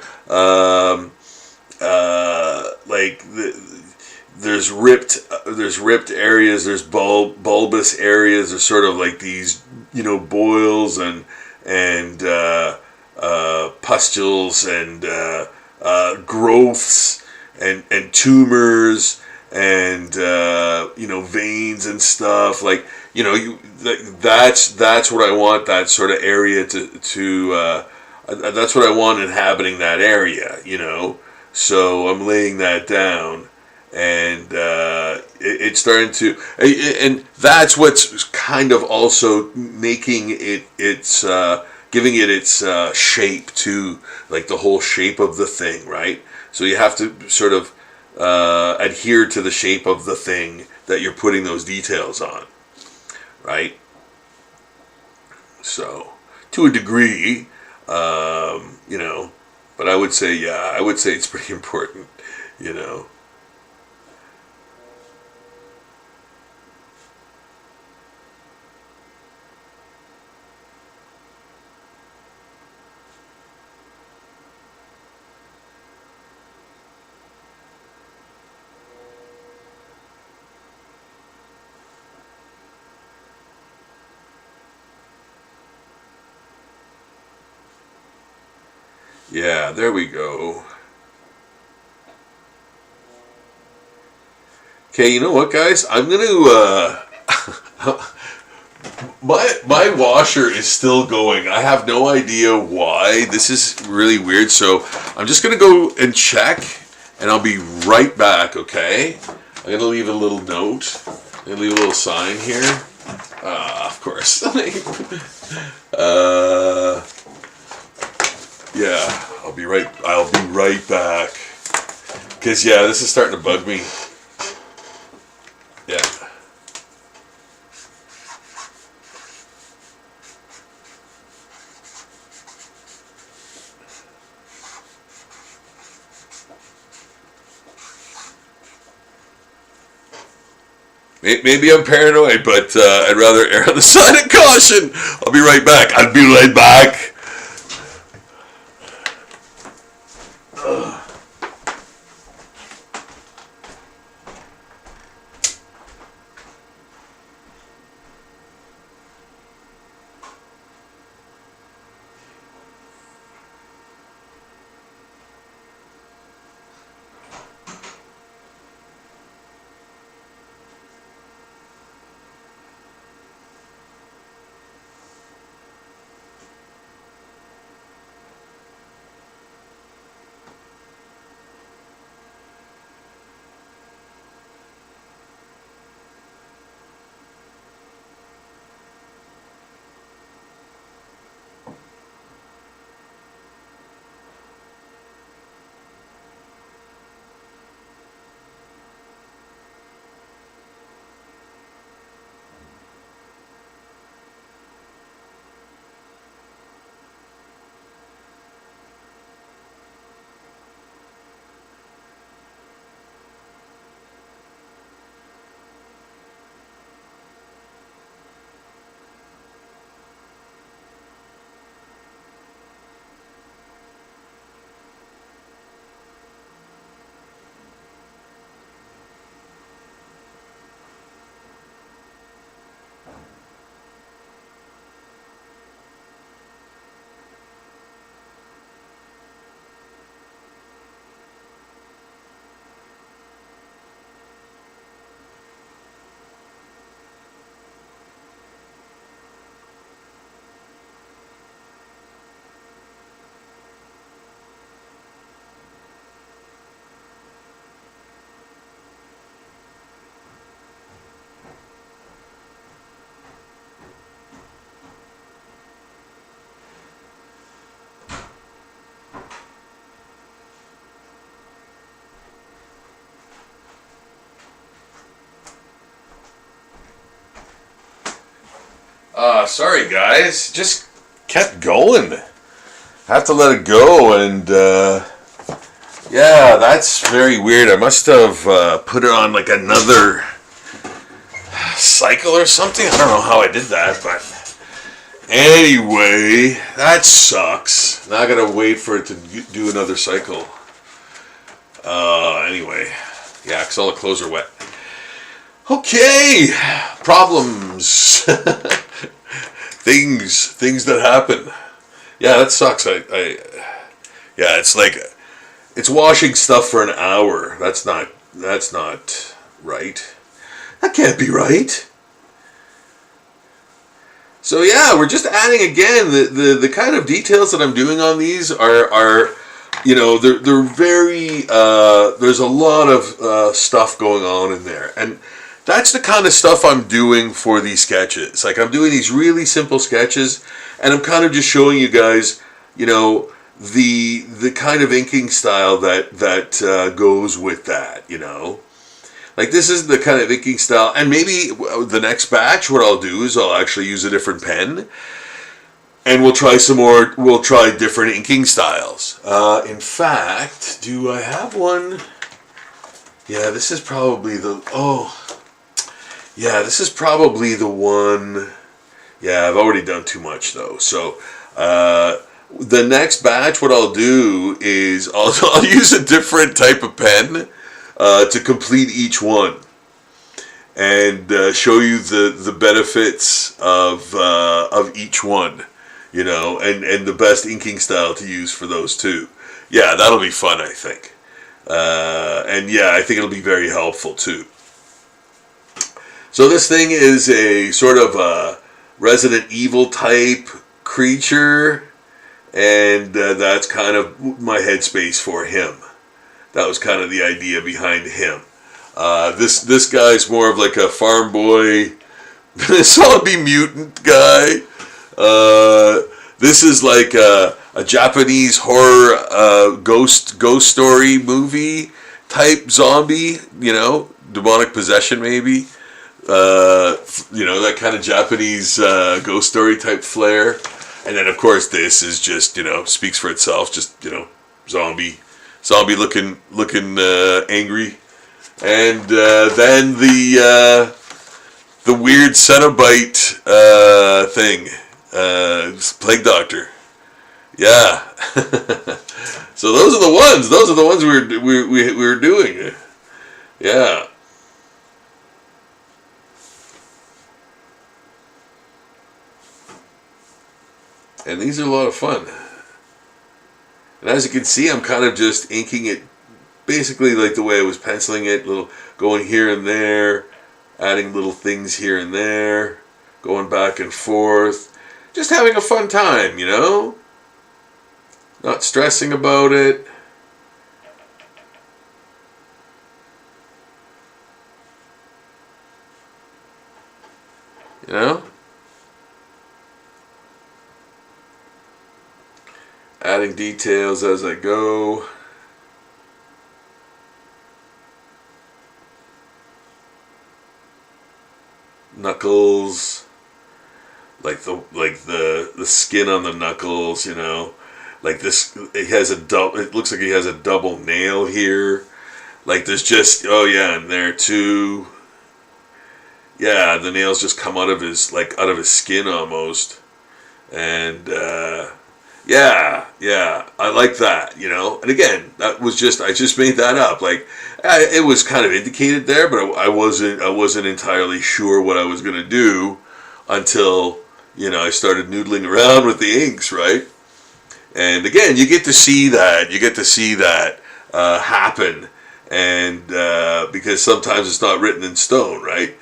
There's ripped areas, there's bulbous areas, there's sort of like these, you know, boils and pustules and growths and tumors and you know, veins and stuff, like, you know, that's what I want, that sort of area to that's what I want inhabiting that area, you know. So I'm laying that down, and it's starting to, and that's what's kind of also making it's giving it its shape to, like, the whole shape of the thing, right? So you have to sort of adhere to the shape of the thing that you're putting those details on, right? So, to a degree, you know, but I would say it's pretty important, you know. Yeah, there we go. Okay, you know what, guys? I'm gonna my washer is still going. I have no idea why. This is really weird. So I'm just gonna go and check, and I'll be right back. Okay? I'm gonna leave a little note. I'm gonna leave a little sign here. Of course. Yeah, I'll be right back. Because, yeah, this is starting to bug me. Yeah. Maybe I'm paranoid, but I'd rather err on the side of caution. I'll be right back. I'll be right back. Sorry guys, just kept going. Have to let it go, and yeah, that's very weird. I must have put it on like another cycle or something. I don't know how I did that, but anyway, that sucks. Now I gotta wait for it to do another cycle. Anyway, yeah, because all the clothes are wet. Okay, problems. things that happen. Yeah, that sucks. Yeah, it's like it's washing stuff for an hour. That's not right. That can't be right. So yeah, we're just adding again the kind of details that I'm doing on these are you know, they're very there's a lot of stuff going on in there, and that's the kind of stuff I'm doing for these sketches. Like, I'm doing these really simple sketches, and I'm kind of just showing you guys, you know, the kind of inking style that goes with that, you know. Like, this is the kind of inking style, and maybe the next batch, what I'll do is I'll actually use a different pen, and we'll try different inking styles. In fact, do I have one? Yeah, this is probably the, yeah, this is probably the one. Yeah, I've already done too much though. So the next batch, what I'll do is I'll use a different type of pen to complete each one, and show you the benefits of each one, you know, and the best inking style to use for those two. Yeah, that'll be fun, I think. And yeah, I think it'll be very helpful too. So this thing is a sort of a Resident Evil type creature, and that's kind of my headspace for him. That was kind of the idea behind him. This guy's more of like a farm boy, zombie mutant guy. This is like a Japanese horror ghost story movie type zombie, you know, demonic possession maybe. You know, that kind of Japanese ghost story type flair. And then of course this is just, you know, speaks for itself, just, you know, zombie looking angry. And then the weird Cenobite thing, plague doctor. Yeah. So those are the ones. Those are the ones we were doing. Yeah. And these are a lot of fun. And as you can see, I'm kind of just inking it basically like the way I was penciling it, little going here and there, adding little things here and there, going back and forth, just having a fun time, you know? Not stressing about it. You know? Adding details as I go. Knuckles, like the skin on the knuckles, you know, like this. It has a double. It looks like he has a double nail here. Like there's just and there too. Yeah, the nails just come out of his skin almost, and yeah, I like that, you know. And again, that was I just made that up. Like it was kind of indicated there, but I wasn't entirely sure what I was gonna do until I started noodling around with the inks, right? And again, you get to see that. Happen, and because sometimes it's not written in stone, right?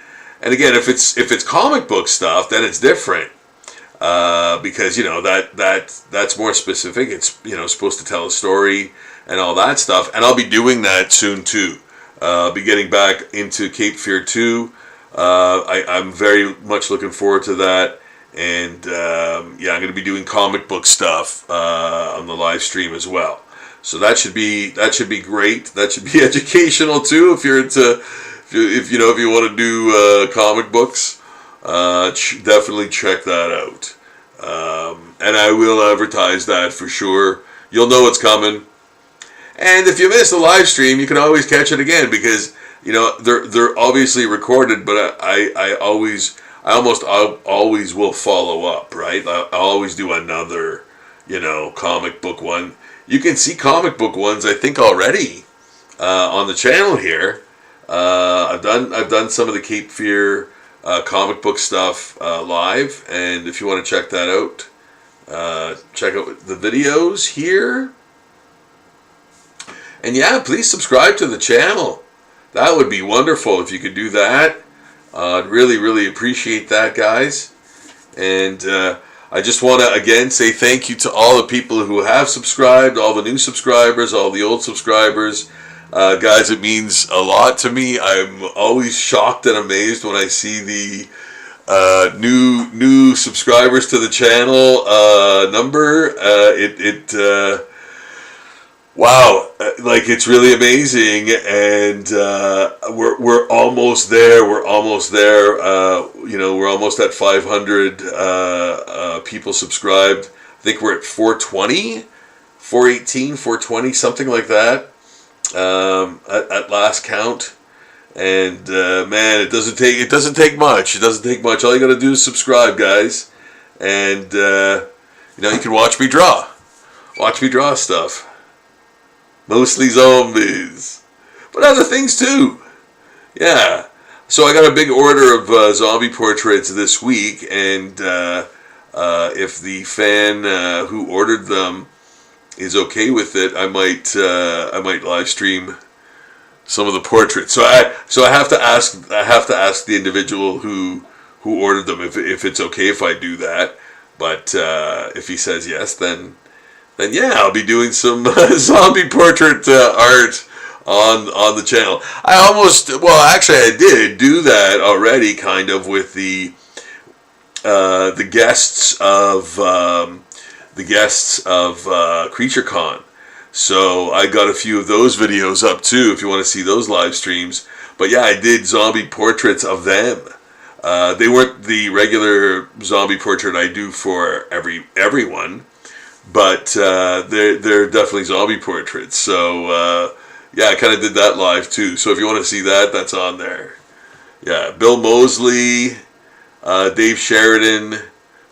And again, if it's comic book stuff, then it's different. Because that's more specific. It's supposed to tell a story and all that stuff, and I'll be doing that soon too. I'll be getting back into Cape Fear 2. I'm very much looking forward to that, and I'm going to be doing comic book stuff on the live stream as well. So that should be great. That should be educational too. If you're into if you want to do comic books. Definitely check that out. And I will advertise that for sure. You'll know it's coming. And if you miss the live stream, you can always catch it again because they're obviously recorded, but I almost always will follow up, right? I always do another comic book one. You can see comic book ones I think already on the channel here. I've done some of the Cape Fear comic book stuff live, and if you want to check that out, check out the videos here. And yeah, please subscribe to the channel. That would be wonderful if you could do that. I'd really appreciate that, guys. And I just want to again say thank you to all the people who have subscribed, all the new subscribers, all the old subscribers. Guys, it means a lot to me. I'm always shocked and amazed when I see the new subscribers to the channel number. Wow, like it's really amazing, and we're almost there. We're almost there. We're almost at 500 people subscribed. I think we're at 420, 418, 420, something like that. At last count, and man, it doesn't take much. It doesn't take much. All you gotta do is subscribe, guys, and you can watch me draw stuff. Mostly zombies, but other things too. Yeah. So I got a big order of zombie portraits this week, and if the fan who ordered them is okay with it, I might live stream some of the portraits. So I have to ask the individual who ordered them if it's okay if I do that. But if he says yes, then yeah, I'll be doing some zombie portrait art on the channel. I did do that already, kind of with the guests of CreatureCon. So I got a few of those videos up too if you want to see those live streams. But yeah, I did zombie portraits of them. They weren't the regular zombie portrait I do for everyone, but they're definitely zombie portraits. So yeah, I kind of did that live too. So if you want to see that, that's on there. Yeah, Bill Moseley, Dave Sheridan,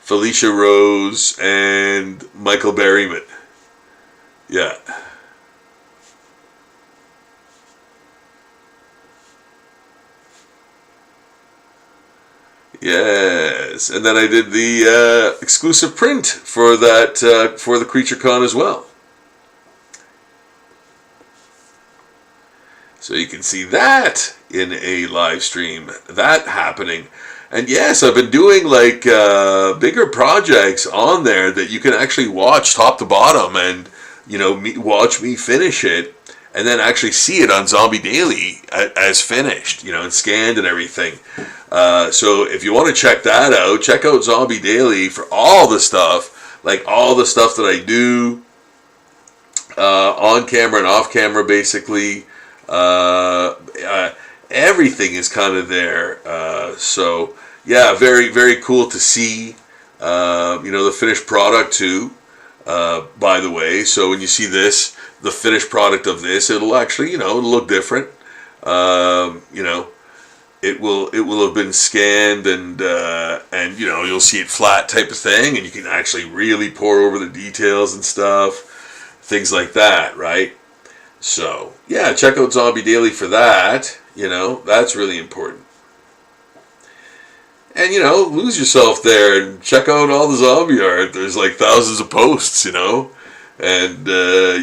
Felicia Rose, and Michael Berryman. Yeah. Yes, and then I did the exclusive print for that for the Creature Con as well. So you can see that in a live stream, that happening. And yes, I've been doing like bigger projects on there that you can actually watch top to bottom and, you know, watch me finish it and then actually see it on Zombie Daily as finished, you know, and scanned and everything. So if you want to check that out, check out Zombie Daily for all the stuff, like all the stuff that I do on camera and off camera, basically. Everything is kind of there. So yeah, very, very cool to see, you know, the finished product too, by the way. So when you see this, the finished product of this, it'll actually, you know, it'll look different. You know, it will have been scanned and you know, you'll see it flat type of thing, and you can actually really pour over the details and stuff, things like that, right? So, yeah, check out Zombie Daily for that. You know, that's really important. And, you know, lose yourself there and check out all the zombie art. There's like thousands of posts, you know. And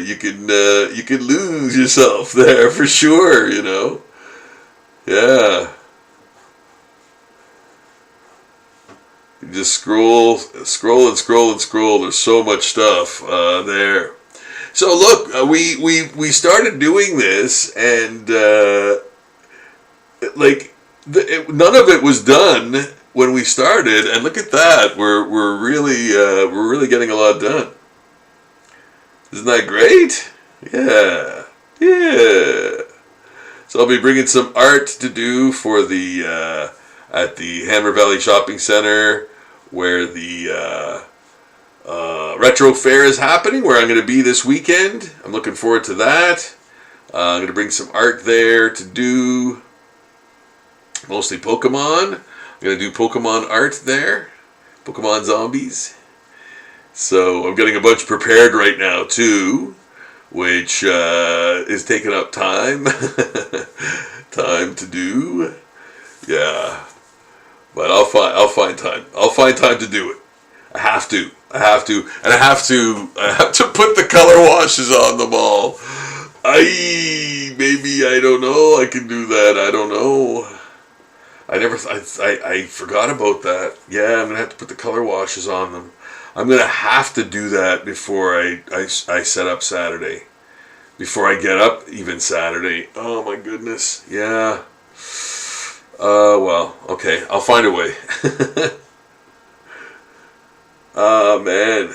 you can lose yourself there for sure, you know. Yeah. You just scroll and scroll and scroll. There's so much stuff there. So look, we started doing this, and like none of it was done when we started, and look at that, we're really getting a lot done. Isn't that great? Yeah, yeah. So I'll be bringing some art to do for the at the Hammer Valley Shopping Center, where the Retro Fair is happening, where I'm going to be this weekend. I'm looking forward to that. I'm going to bring some art there to do, mostly Pokemon. I'm going to do Pokemon art there, Pokemon zombies. So I'm getting a bunch prepared right now too, which is taking up time, time to do. Yeah, but I'll find time. I'll find time to do it. I have to, and I have to put the color washes on them all. Maybe, I don't know, I can do that, I don't know. I forgot about that. Yeah, I'm going to have to put the color washes on them. I'm going to have to do that before I set up Saturday. Before I get up even Saturday. Oh my goodness, yeah. Well, okay, I'll find a way. Oh, man.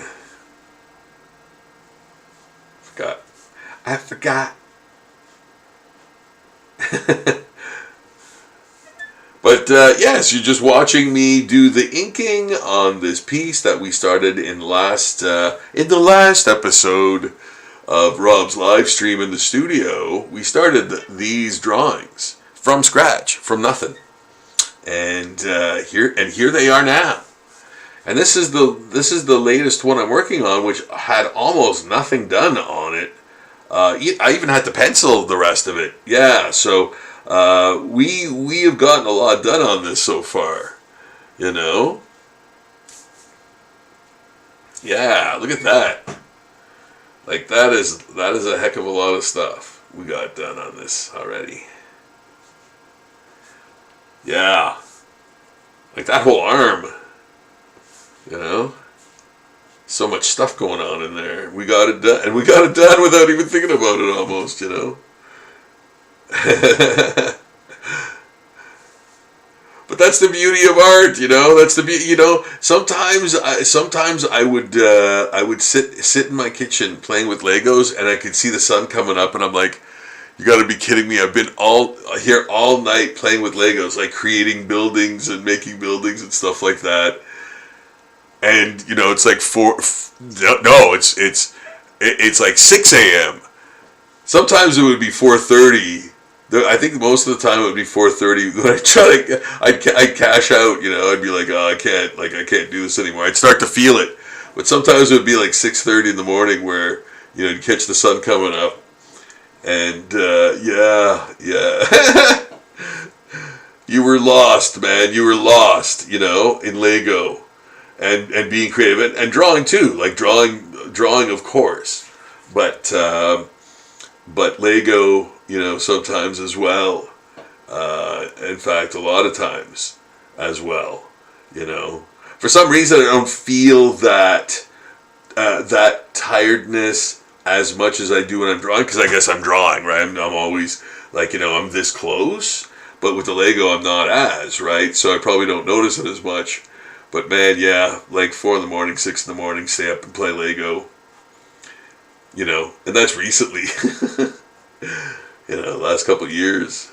I forgot. But, yes, you're just watching me do the inking on this piece that we started in the last episode of Rob's live stream in the studio. We started these drawings from scratch, from nothing. And here they are now. And this is the latest one I'm working on, which had almost nothing done on it. I even had to pencil the rest of it. Yeah, so we have gotten a lot done on this so far. You know? Yeah, look at that. Like that is a heck of a lot of stuff we got done on this already. Yeah. Like that whole arm. You know, so much stuff going on in there. We got it done, and we got it done without even thinking about it. Almost, you know. But that's the beauty of art, you know. That's the beauty, you know. Sometimes I would sit in my kitchen playing with Legos, and I could see the sun coming up, and I'm like, you got to be kidding me! I've been here all night playing with Legos, like creating buildings and making buildings and stuff like that. And, you know, it's like it's like 6 a.m. Sometimes it would be 4:30. I think most of the time it would be 4:30 when I try to, I'd cash out, you know, I'd be like, oh, I can't do this anymore. I'd start to feel it. But sometimes it would be like 6:30 in the morning where, you know, you'd catch the sun coming up. And, yeah. You were lost, man. You were lost, you know, in Lego. And being creative. And drawing, too. Like, drawing, of course. But Lego, you know, sometimes as well. In fact, a lot of times as well, you know. For some reason, I don't feel that that tiredness as much as I do when I'm drawing, because I guess I'm drawing, right? I'm always, like, you know, I'm this close, but with the Lego, I'm not as, right? So I probably don't notice it as much. But man, yeah, like 4 in the morning, 6 in the morning, stay up and play Lego. You know, and that's recently. You know, last couple of years.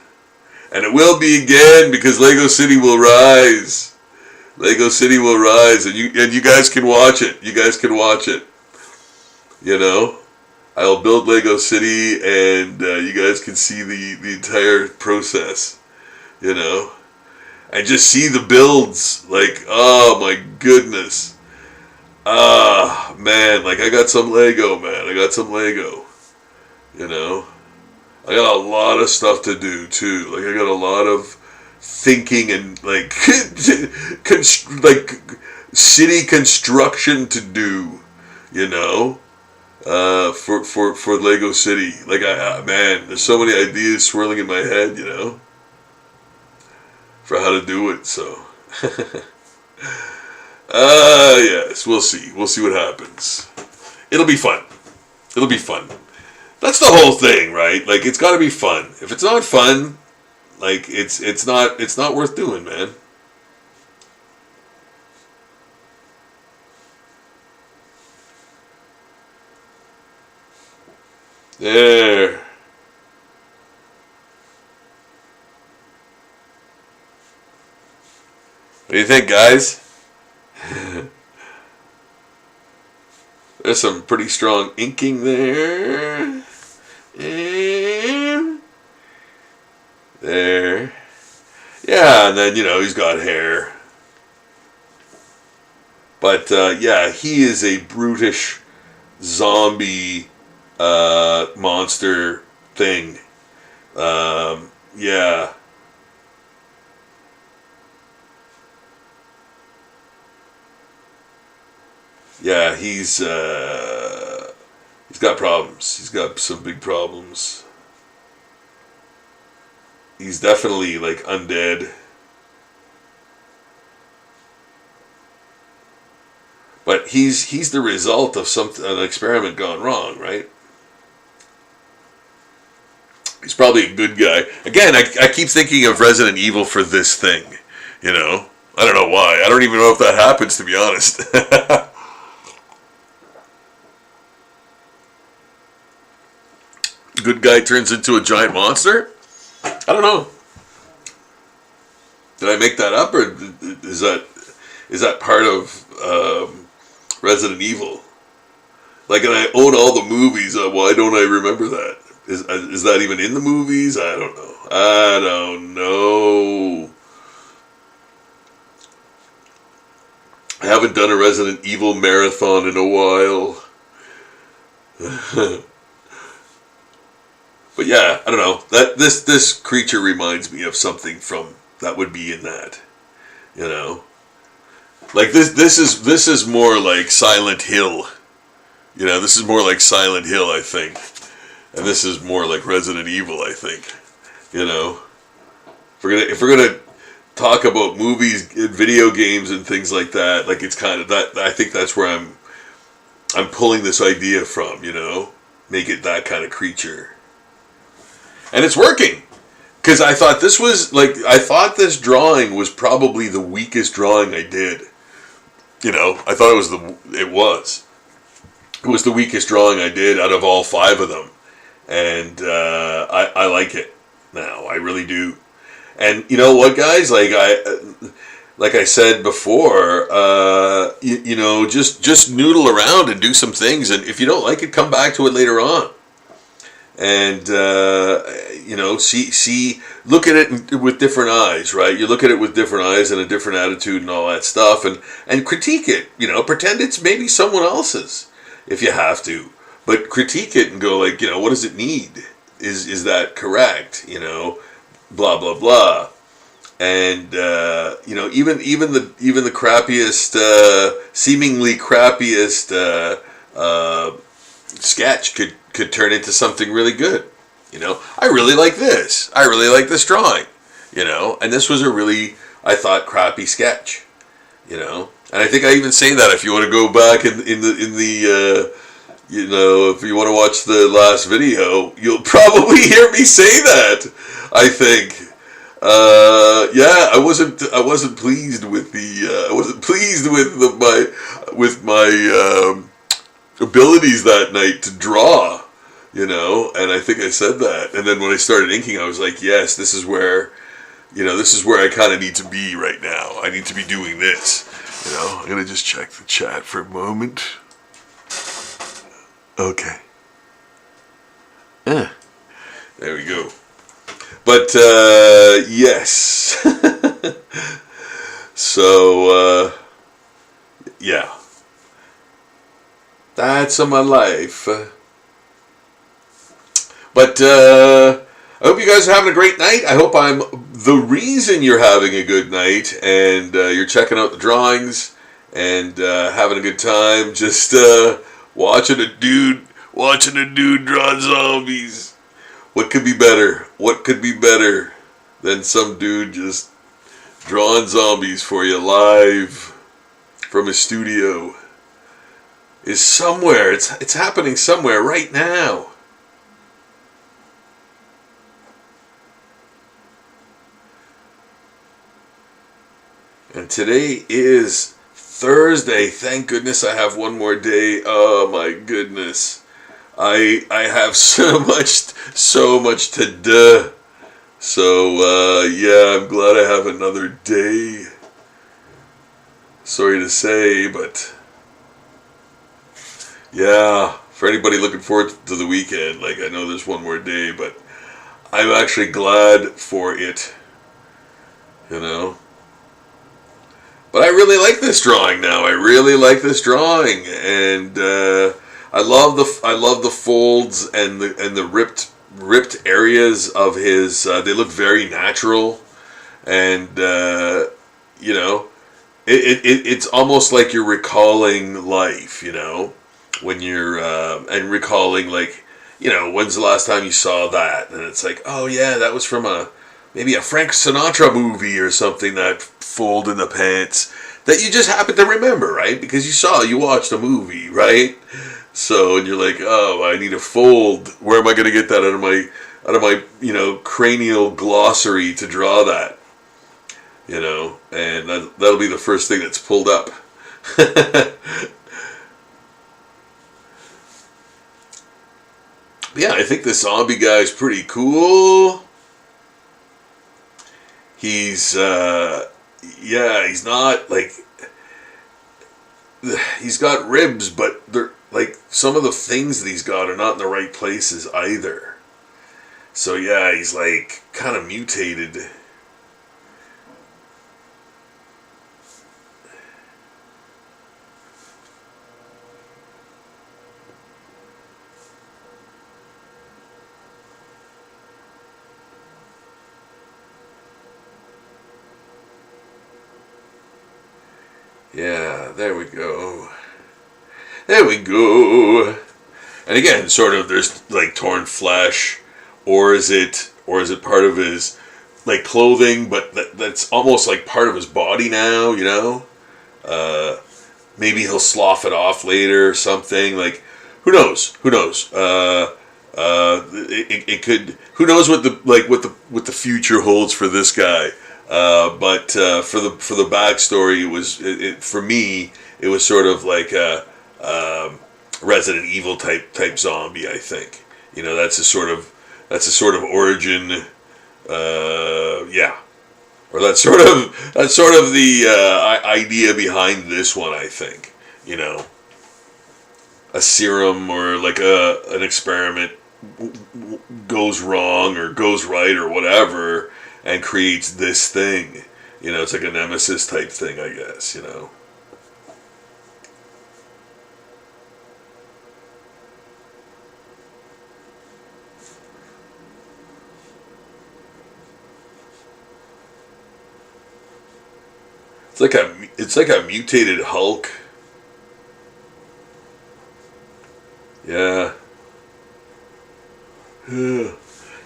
And it will be again, because Lego City will rise. Lego City will rise, and you guys can watch it. You guys can watch it. You know, I'll build Lego City, and you guys can see the entire process. You know, and just see the builds. Like, oh my goodness. Ah, man, like I got some Lego, man. I got some Lego. You know, I got a lot of stuff to do too. Like I got a lot of thinking and like like city construction to do, you know, for Lego City. Like man, there's so many ideas swirling in my head, you know, for how to do it. So yes, we'll see what happens. It'll be fun. It'll be fun. That's the whole thing, right? Like, it's got to be fun. If it's not fun, like, it's not worth doing, man. There. What do you think, guys? There's some pretty strong inking there. And there. Yeah, and then, you know, he's got hair. But, yeah, he is a brutish zombie monster thing. Yeah. Yeah, he's got problems. He's got some big problems. He's definitely like undead. But he's the result of an experiment gone wrong, right? He's probably a good guy. Again, I keep thinking of Resident Evil for this thing, you know? I don't know why. I don't even know if that happens, to be honest. Good guy turns into a giant monster? I don't know. Did I make that up, or is that part of Resident Evil? Like, and I own all the movies. Why don't I remember that? Is that even in the movies? I don't know. I don't know. I haven't done a Resident Evil marathon in a while. But yeah, I don't know. That this creature reminds me of something from that would be in that, you know. Like this is more like Silent Hill, you know. This is more like Silent Hill, I think, and this is more like Resident Evil, I think, you know. If we're gonna talk about movies, video games, and things like that, like it's kind of that. I think that's where I'm pulling this idea from, you know. Make it that kind of creature. And it's working, because I thought this drawing was probably the weakest drawing I did. You know, I thought it was the weakest drawing I did out of all 5 of them, and I like it now. I really do. And you know what, guys? Like I said before, you know, just noodle around and do some things, and if you don't like it, come back to it later on. and look at it with different eyes, right? You look at it with different eyes and a different attitude and all that stuff, and critique it. Pretend it's maybe someone else's if you have to, but critique it and go like, what does it need? Is that correct? Blah blah blah. And even the crappiest, seemingly crappiest sketch could turn into something really good. I really like this. I really like this drawing. And this was a really, I thought, crappy sketch. And I think I even say that if you want to go back in the if you want to watch the last video, you'll probably hear me say that. I think. I wasn't pleased with my abilities that night to draw, and I think I said that. And then when I started inking, I was like, yes, this is where I kind of need to be right now. I need to be doing this. I'm gonna just check the chat for a moment. Okay. There we go. But, yes. So, yeah. That's my life. But, I hope you guys are having a great night. I hope I'm the reason you're having a good night, and you're checking out the drawings, and having a good time. Just, watching a dude draw zombies. What could be better? What could be better than some dude just drawing zombies for you live from his studio? Is somewhere. It's happening somewhere right now. And today is Thursday. Thank goodness I have one more day. Oh my goodness. I have so much to do. So I'm glad I have another day. Sorry to say, but yeah, for anybody looking forward to the weekend, I know there's one more day, but I'm actually glad for it. But I really like this drawing now. I really like this drawing, and I love the folds and the ripped areas of his. They look very natural, and it's almost like you're recalling life. When you're and recalling when's the last time you saw that, and it's like, oh yeah, that was from maybe a Frank Sinatra movie or something, that fold in the pants that you just happen to remember, right? Because you watched a movie, right? So, and you're like, oh, I need a fold. Where am I going to get that out of my cranial glossary to draw that? And that'll be the first thing that's pulled up. Yeah, I think the zombie guy's pretty cool. He's not he's got ribs, but they're some of the things that he's got are not in the right places either. So yeah, he's kind of mutated. Yeah, there we go. There we go. And again, sort of, there's torn flesh, or is it part of his clothing, but that's almost part of his body now, maybe he'll slough it off later or something. Who knows? It could. Who knows what the future holds for this guy? But for the backstory, for me it was sort of like a Resident Evil type zombie. I think that's a sort of origin. Or that's sort of the idea behind this one. I think a serum or an experiment goes wrong or goes right or whatever, and creates this thing. It's like a nemesis type thing, I guess. It's like a mutated Hulk. Yeah.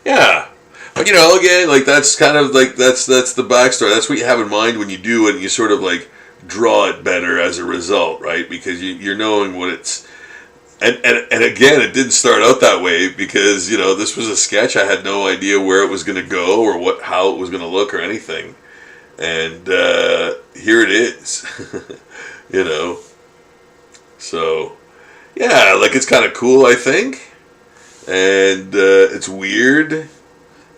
Yeah. But again, like that's kind of like that's the backstory. That's what you have in mind when you do it, and you sort of like draw it better as a result, right? Because you're knowing what it's. And again, it didn't start out that way because this was a sketch. I had no idea where it was going to go or how it was going to look or anything, and here it is. So yeah, like it's kind of cool, I think, and it's weird,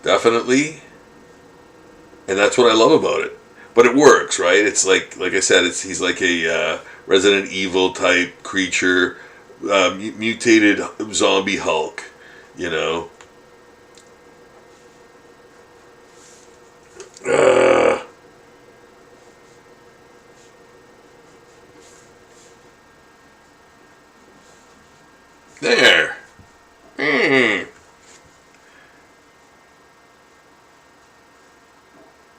definitely, and that's what I love about it. But it works, right? It's like I said, he's like a Resident Evil type creature. Mutated zombie Hulk, There.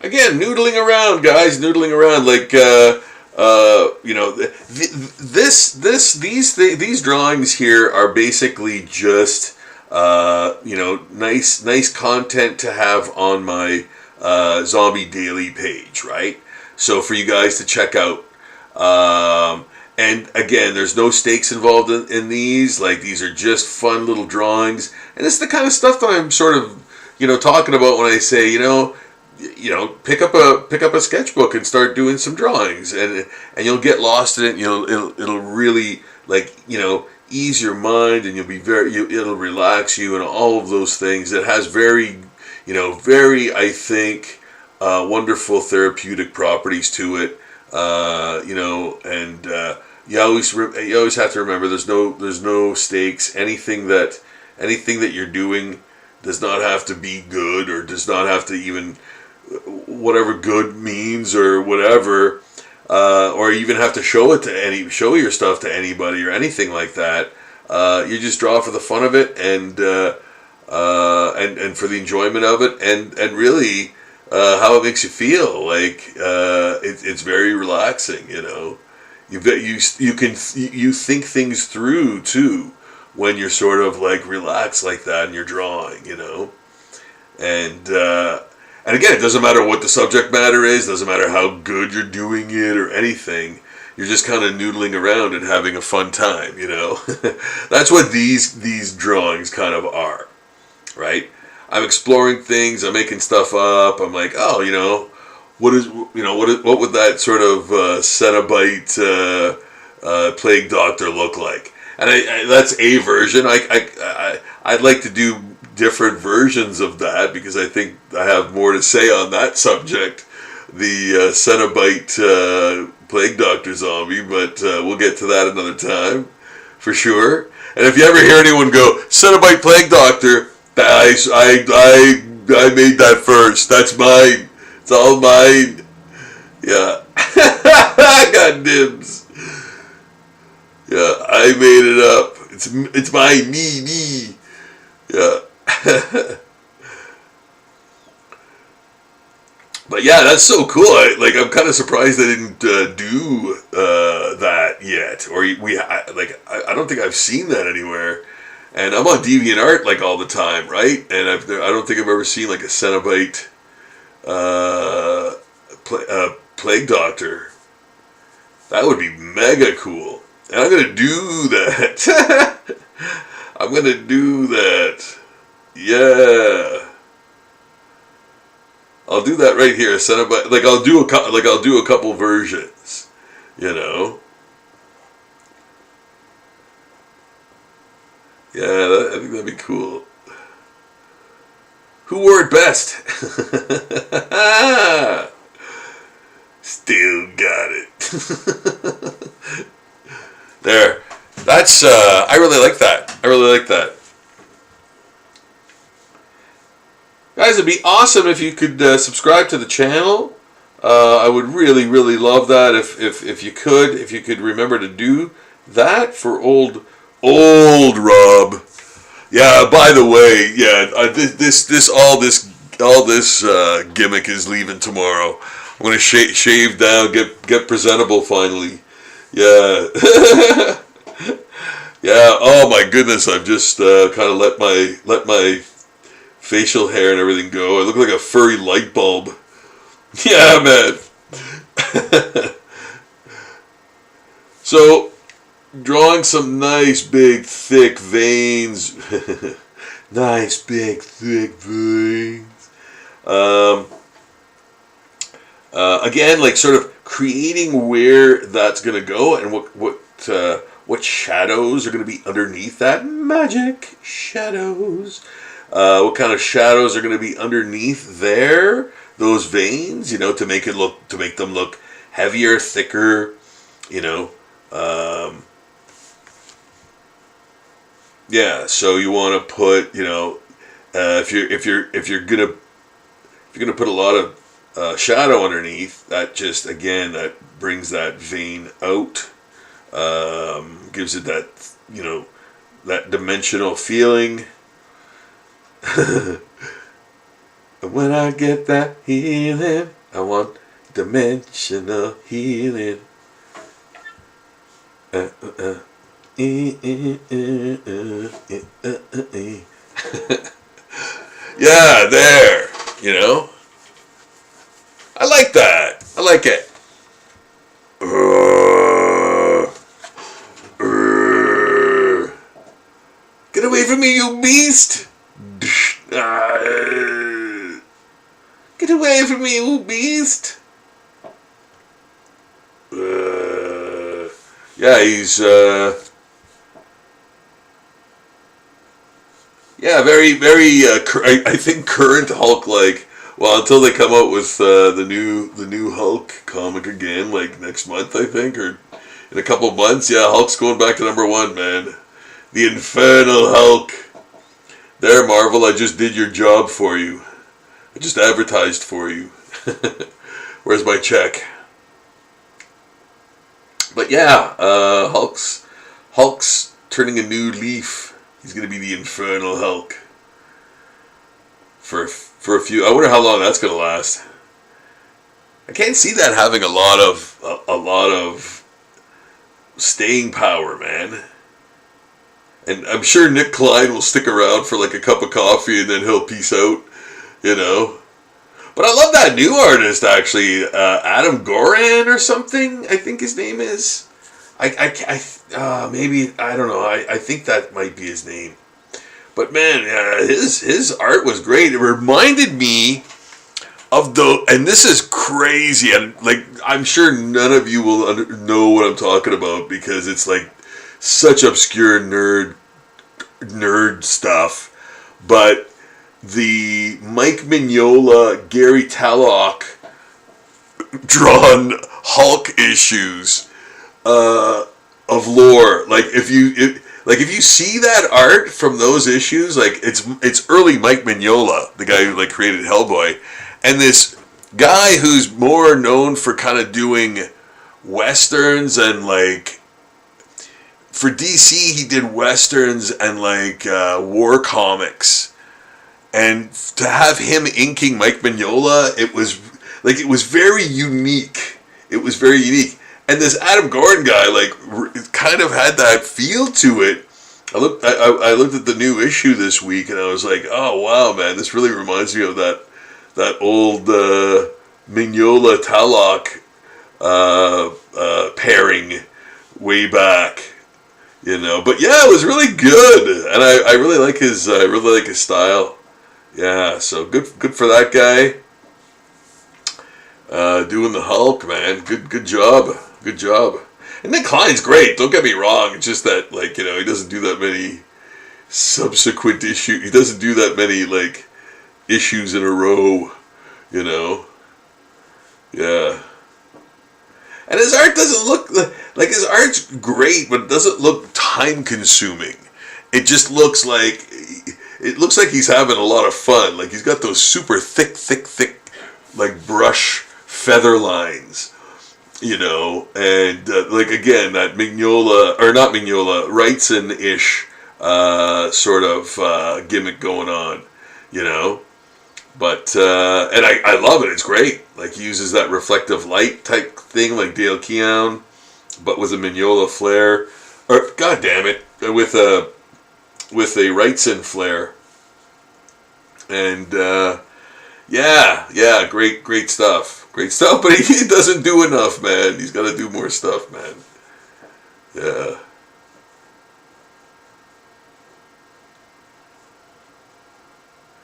Again, noodling around, guys, noodling around. Like, these drawings here are basically just, nice content to have on my Zombie Daily page, right? So for you guys to check out. And again, there's no stakes involved in these. Like, these are just fun little drawings. And this is the kind of stuff that I'm sort of, talking about when I say, pick up a sketchbook and start doing some drawings, and you'll get lost in it. And it'll really ease your mind, and it'll relax you, and all of those things. It has very I think wonderful therapeutic properties to it. You always have to remember there's no stakes. Anything that you're doing does not have to be good, or does not have to even whatever good means or whatever, or even have to show your stuff to anybody or anything like that. You just draw for the fun of it and for the enjoyment of it, and really how it makes you feel. Like it's very relaxing. You think things through too when you're sort of like relaxed like that and you're drawing. And again, it doesn't matter what the subject matter is, doesn't matter how good you're doing it or anything. You're just kind of noodling around and having a fun time, That's what these drawings kind of are, right? I'm exploring things, I'm making stuff up. I'm like, what would that sort of Cenobite plague doctor look like? And that's a version. I'd like to do different versions of that because I think I have more to say on that subject, the Cenobite plague doctor zombie, but we'll get to that another time for sure. And if you ever hear anyone go Cenobite plague doctor, I made that first. That's mine. It's all mine. Yeah. I got dibs. Yeah, I made it up. It's my me. Yeah. But yeah, that's so cool. I'm kind of surprised they didn't do that yet, or I don't think I've seen that anywhere. And I'm on DeviantArt like all the time, right? And I don't think I've ever seen like a Cenobite plague doctor. That would be mega cool. And I'm gonna do that. I'm gonna do that. Yeah. I'll do that right here. Cenobite. I'll do a couple versions. Yeah, I think that'd be cool. Who wore it best? Still got it. There. That's, I really like that. Guys, it'd be awesome if you could subscribe to the channel. I would really, really love that if you could remember to do that for old Rob. Yeah. By the way, yeah, all this gimmick is leaving tomorrow. I'm gonna shave down, get presentable finally. Yeah. Yeah. Oh my goodness, I've just kind of let my facial hair and everything go. I look like a furry light bulb. Yeah, man. So, drawing some nice big thick veins. Nice big thick veins. Again, like sort of creating where that's gonna go and what shadows are gonna be underneath that. Magic shadows. What kind of shadows are gonna be underneath there? Those veins, to make them look heavier, thicker, yeah. So you want to put, if you're gonna put a lot of shadow underneath, that just that brings that vein out, gives it that that dimensional feeling. When I get that healing, I want dimensional healing. Yeah, there. I like that. I like it. Get away from me, you beast! Get away from me, you beast! Yeah, he's very, very. I think current Hulk, until they come out with the new Hulk comic again, like next month, I think, or in a couple months. Yeah, Hulk's going back to #1, man. The Infernal Hulk. There, Marvel, I just did your job for you. I just advertised for you. Where's my check? But yeah, Hulk's turning a new leaf. He's gonna be the Infernal Hulk for a few. I wonder how long that's gonna last. I can't see that having a lot of staying power, man. And I'm sure Nick Klein will stick around for like a cup of coffee and then he'll peace out, But I love that new artist, actually, Adam Goran or something, I think his name is. Maybe, I don't know, I think that might be his name. But man, his art was great. It reminded me of and this is crazy, and I'm sure none of you will know what I'm talking about because it's like such obscure nerd stuff, but the Mike Mignola, Gary Tallock drawn Hulk issues of lore. If you see that art from those issues, it's early Mike Mignola, the guy who created Hellboy, and this guy who's more known for kind of doing westerns and for DC he did westerns and war comics. And to have him inking Mike Mignola, it was very unique. It was very unique. And this Adam Gordon guy, kind of had that feel to it. I looked at the new issue this week, and I was like, oh wow, man, this really reminds me of that old Mignola Tallock pairing way back, But yeah, it was really good, and I really like his style. Yeah, so good for that guy. Doing the Hulk, man. Good job. And Nick Klein's great, don't get me wrong. It's just that, he doesn't do that many subsequent issues. He doesn't do that many, issues in a row, Yeah. And his art doesn't look, his art's great, but it doesn't look time-consuming. It just looks like it looks like he's having a lot of fun. Like he's got those super thick, like brush feather lines, you know, and like again that Mignola or not Mignola, Wrightson-ish sort of gimmick going on, you know. But and I love it. It's great. Like he uses that reflective light type thing, like Dale Keown, but with a Mignola flare, or God damn it, with a Wrightson flare. And yeah, great stuff. But he doesn't do enough, man. He's got to do more stuff, man. Yeah.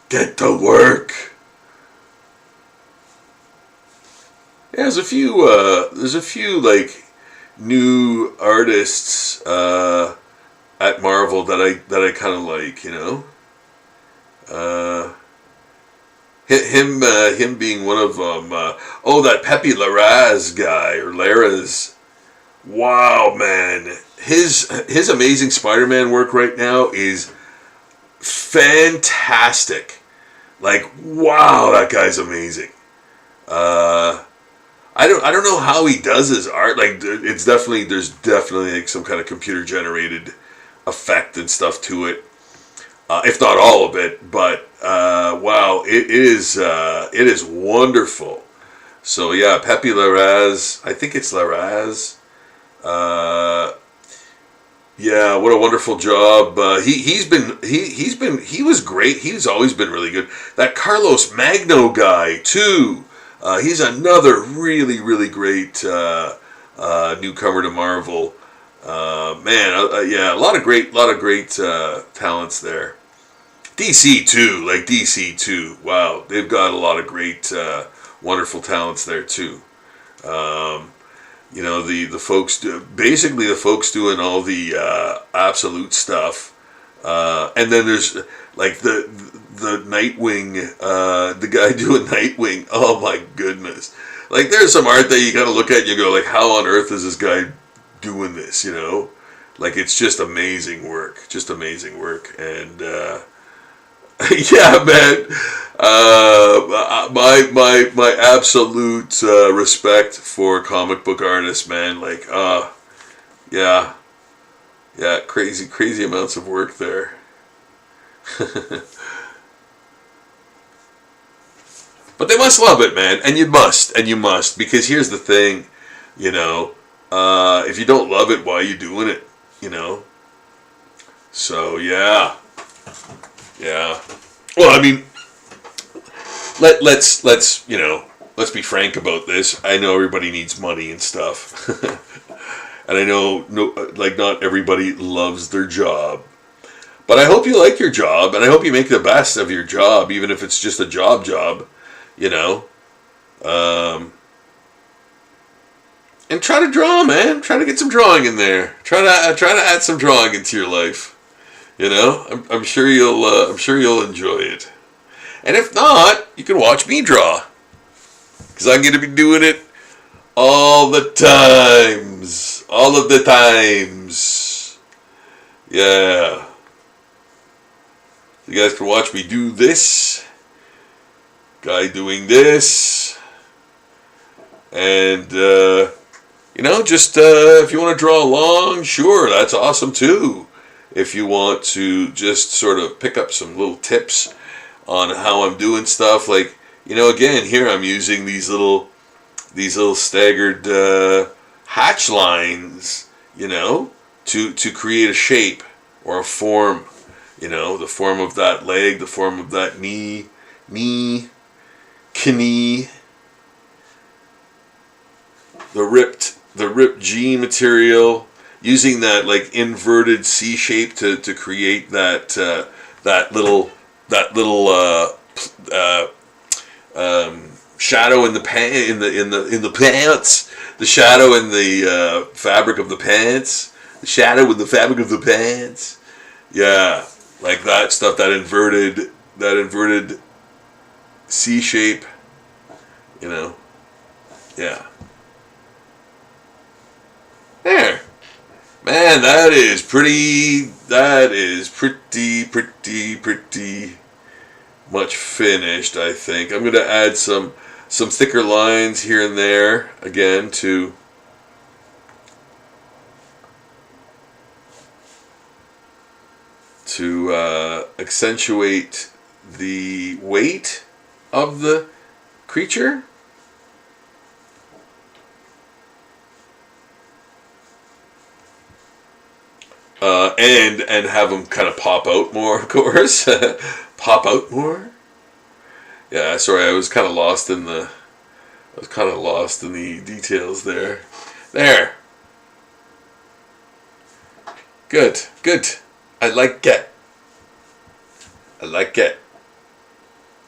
Get to work. Yeah, there's a few like new artists at Marvel that I kind of like, you know. Him being one of them. That Pepe Larraz guy or Larraz. Wow, man, his Amazing Spider-Man work right now is fantastic. Like, wow, that guy's amazing. I don't know how he does his art. Like, there's definitely like some kind of computer generated effect and stuff to it, if not all of it. But wow, it is wonderful. So yeah, Pepe Larraz. I think it's Larraz. Yeah, what a wonderful job. He was great. He's always been really good. That Carlos Magno guy too. He's another really great newcomer to Marvel. Man, yeah, a lot of great talents there. DC too. Wow, they've got a lot of great, wonderful talents there too. You know, the folks basically the folks doing all the absolute stuff, and then there's like the Nightwing, the guy doing Nightwing. Oh my goodness! Like there's some art that you gotta look at and you go like, how on earth is this guy doing this? You know, like it's just amazing work, and yeah, man. My absolute respect for comic book artists, man. Like, yeah, crazy amounts of work there. But they must love it, man, and you must, because here's the thing, you know, if you don't love it, why are you doing it? You know. So yeah. Well, I mean, let's be frank about this. I know everybody needs money and stuff, and I know not everybody loves their job. But I hope you like your job, and I hope you make the best of your job, even if it's just a job. You know, and try to draw, man. Try to get some drawing in there. Try to add some drawing into your life. You know, I'm sure you'll enjoy it. And if not, you can watch me draw, because I'm going to be doing it all the times. Yeah. You guys can watch me do this, guy doing this, and you know, just if you want to draw along, sure, that's awesome too. If you want to just sort of pick up some little tips on how I'm doing stuff, like, you know, again, here I'm using these little staggered hatch lines, you know, to create a shape or a form, you know, the form of that leg, the form of that knee, knee, the ripped G material, using that like inverted C shape to create that little shadow in the pants, the shadow in the fabric of the pants, yeah, like that stuff, that inverted C shape, you know, yeah. There. Man, that is pretty much finished, I think. I'm going to add some thicker lines here and there, again, to accentuate the weight of the creature. And have them kind of pop out more, of course. Pop out more. Yeah, sorry, I was kind of lost in the details there. There. Good. I like it.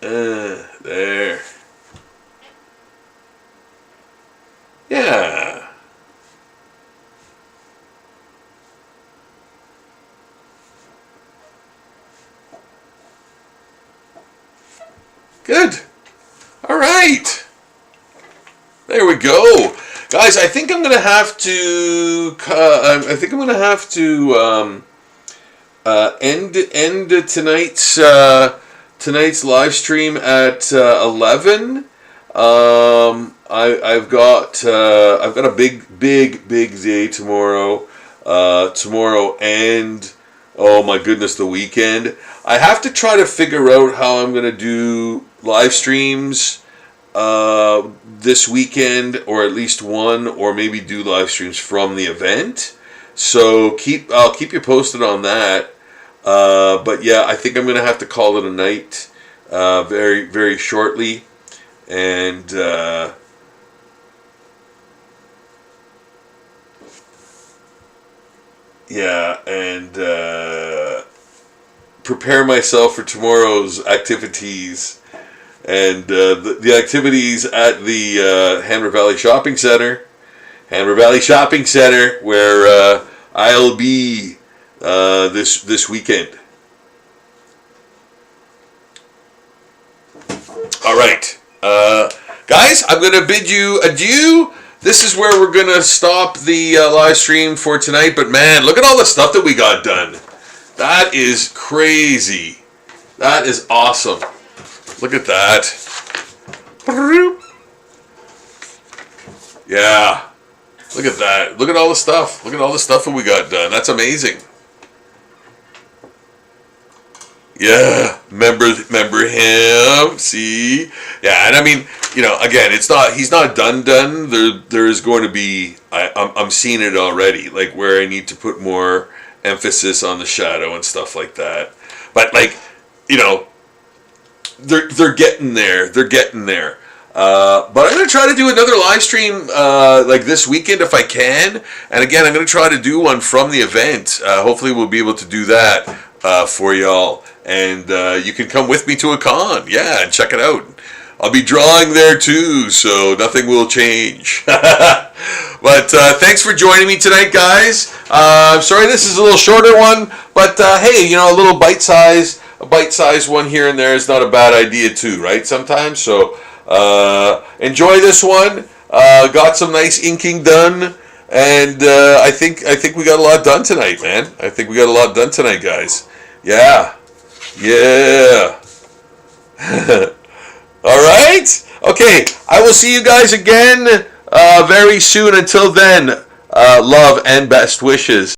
There. Yeah. Good. All right. There we go, guys. I think I'm gonna have to. End tonight's live stream at 11. I've got a big day tomorrow. Tomorrow and, oh my goodness, the weekend. I have to try to figure out how I'm gonna do live streams this weekend, or at least one, or maybe do live streams from the event. So I'll keep you posted on that. But yeah, I think I'm gonna have to call it a night very, very shortly, and prepare myself for tomorrow's activities, and the activities at the Hammer Valley Shopping Center. Where I'll be this weekend. All right, guys, I'm going to bid you adieu. This is where we're going to stop the live stream for tonight. But man, look at all the stuff that we got done. That is crazy. That is awesome. Look at that. Yeah. Look at that. Look at all the stuff. Look at all the stuff that we got done. That's amazing. Yeah. Remember him. See? Yeah, and I mean, again, he's not done. There is going to be, I'm seeing it already, like where I need to put more emphasis on the shadow and stuff like that. But they're getting there. But I'm going to try to do another live stream like this weekend if I can. And again, I'm going to try to do one from the event. Hopefully we'll be able to do that for y'all. And you can come with me to a con. Yeah, and check it out. I'll be drawing there too, so nothing will change. But thanks for joining me tonight, guys. I'm sorry this is a little shorter one. But hey, a little bite-sized one here and there is not a bad idea too, right? Sometimes. So enjoy this one. Got some nice inking done, and I think we got a lot done tonight, man. I think we got a lot done tonight, guys. Yeah. All right. Okay. I will see you guys again very soon. Until then, love and best wishes.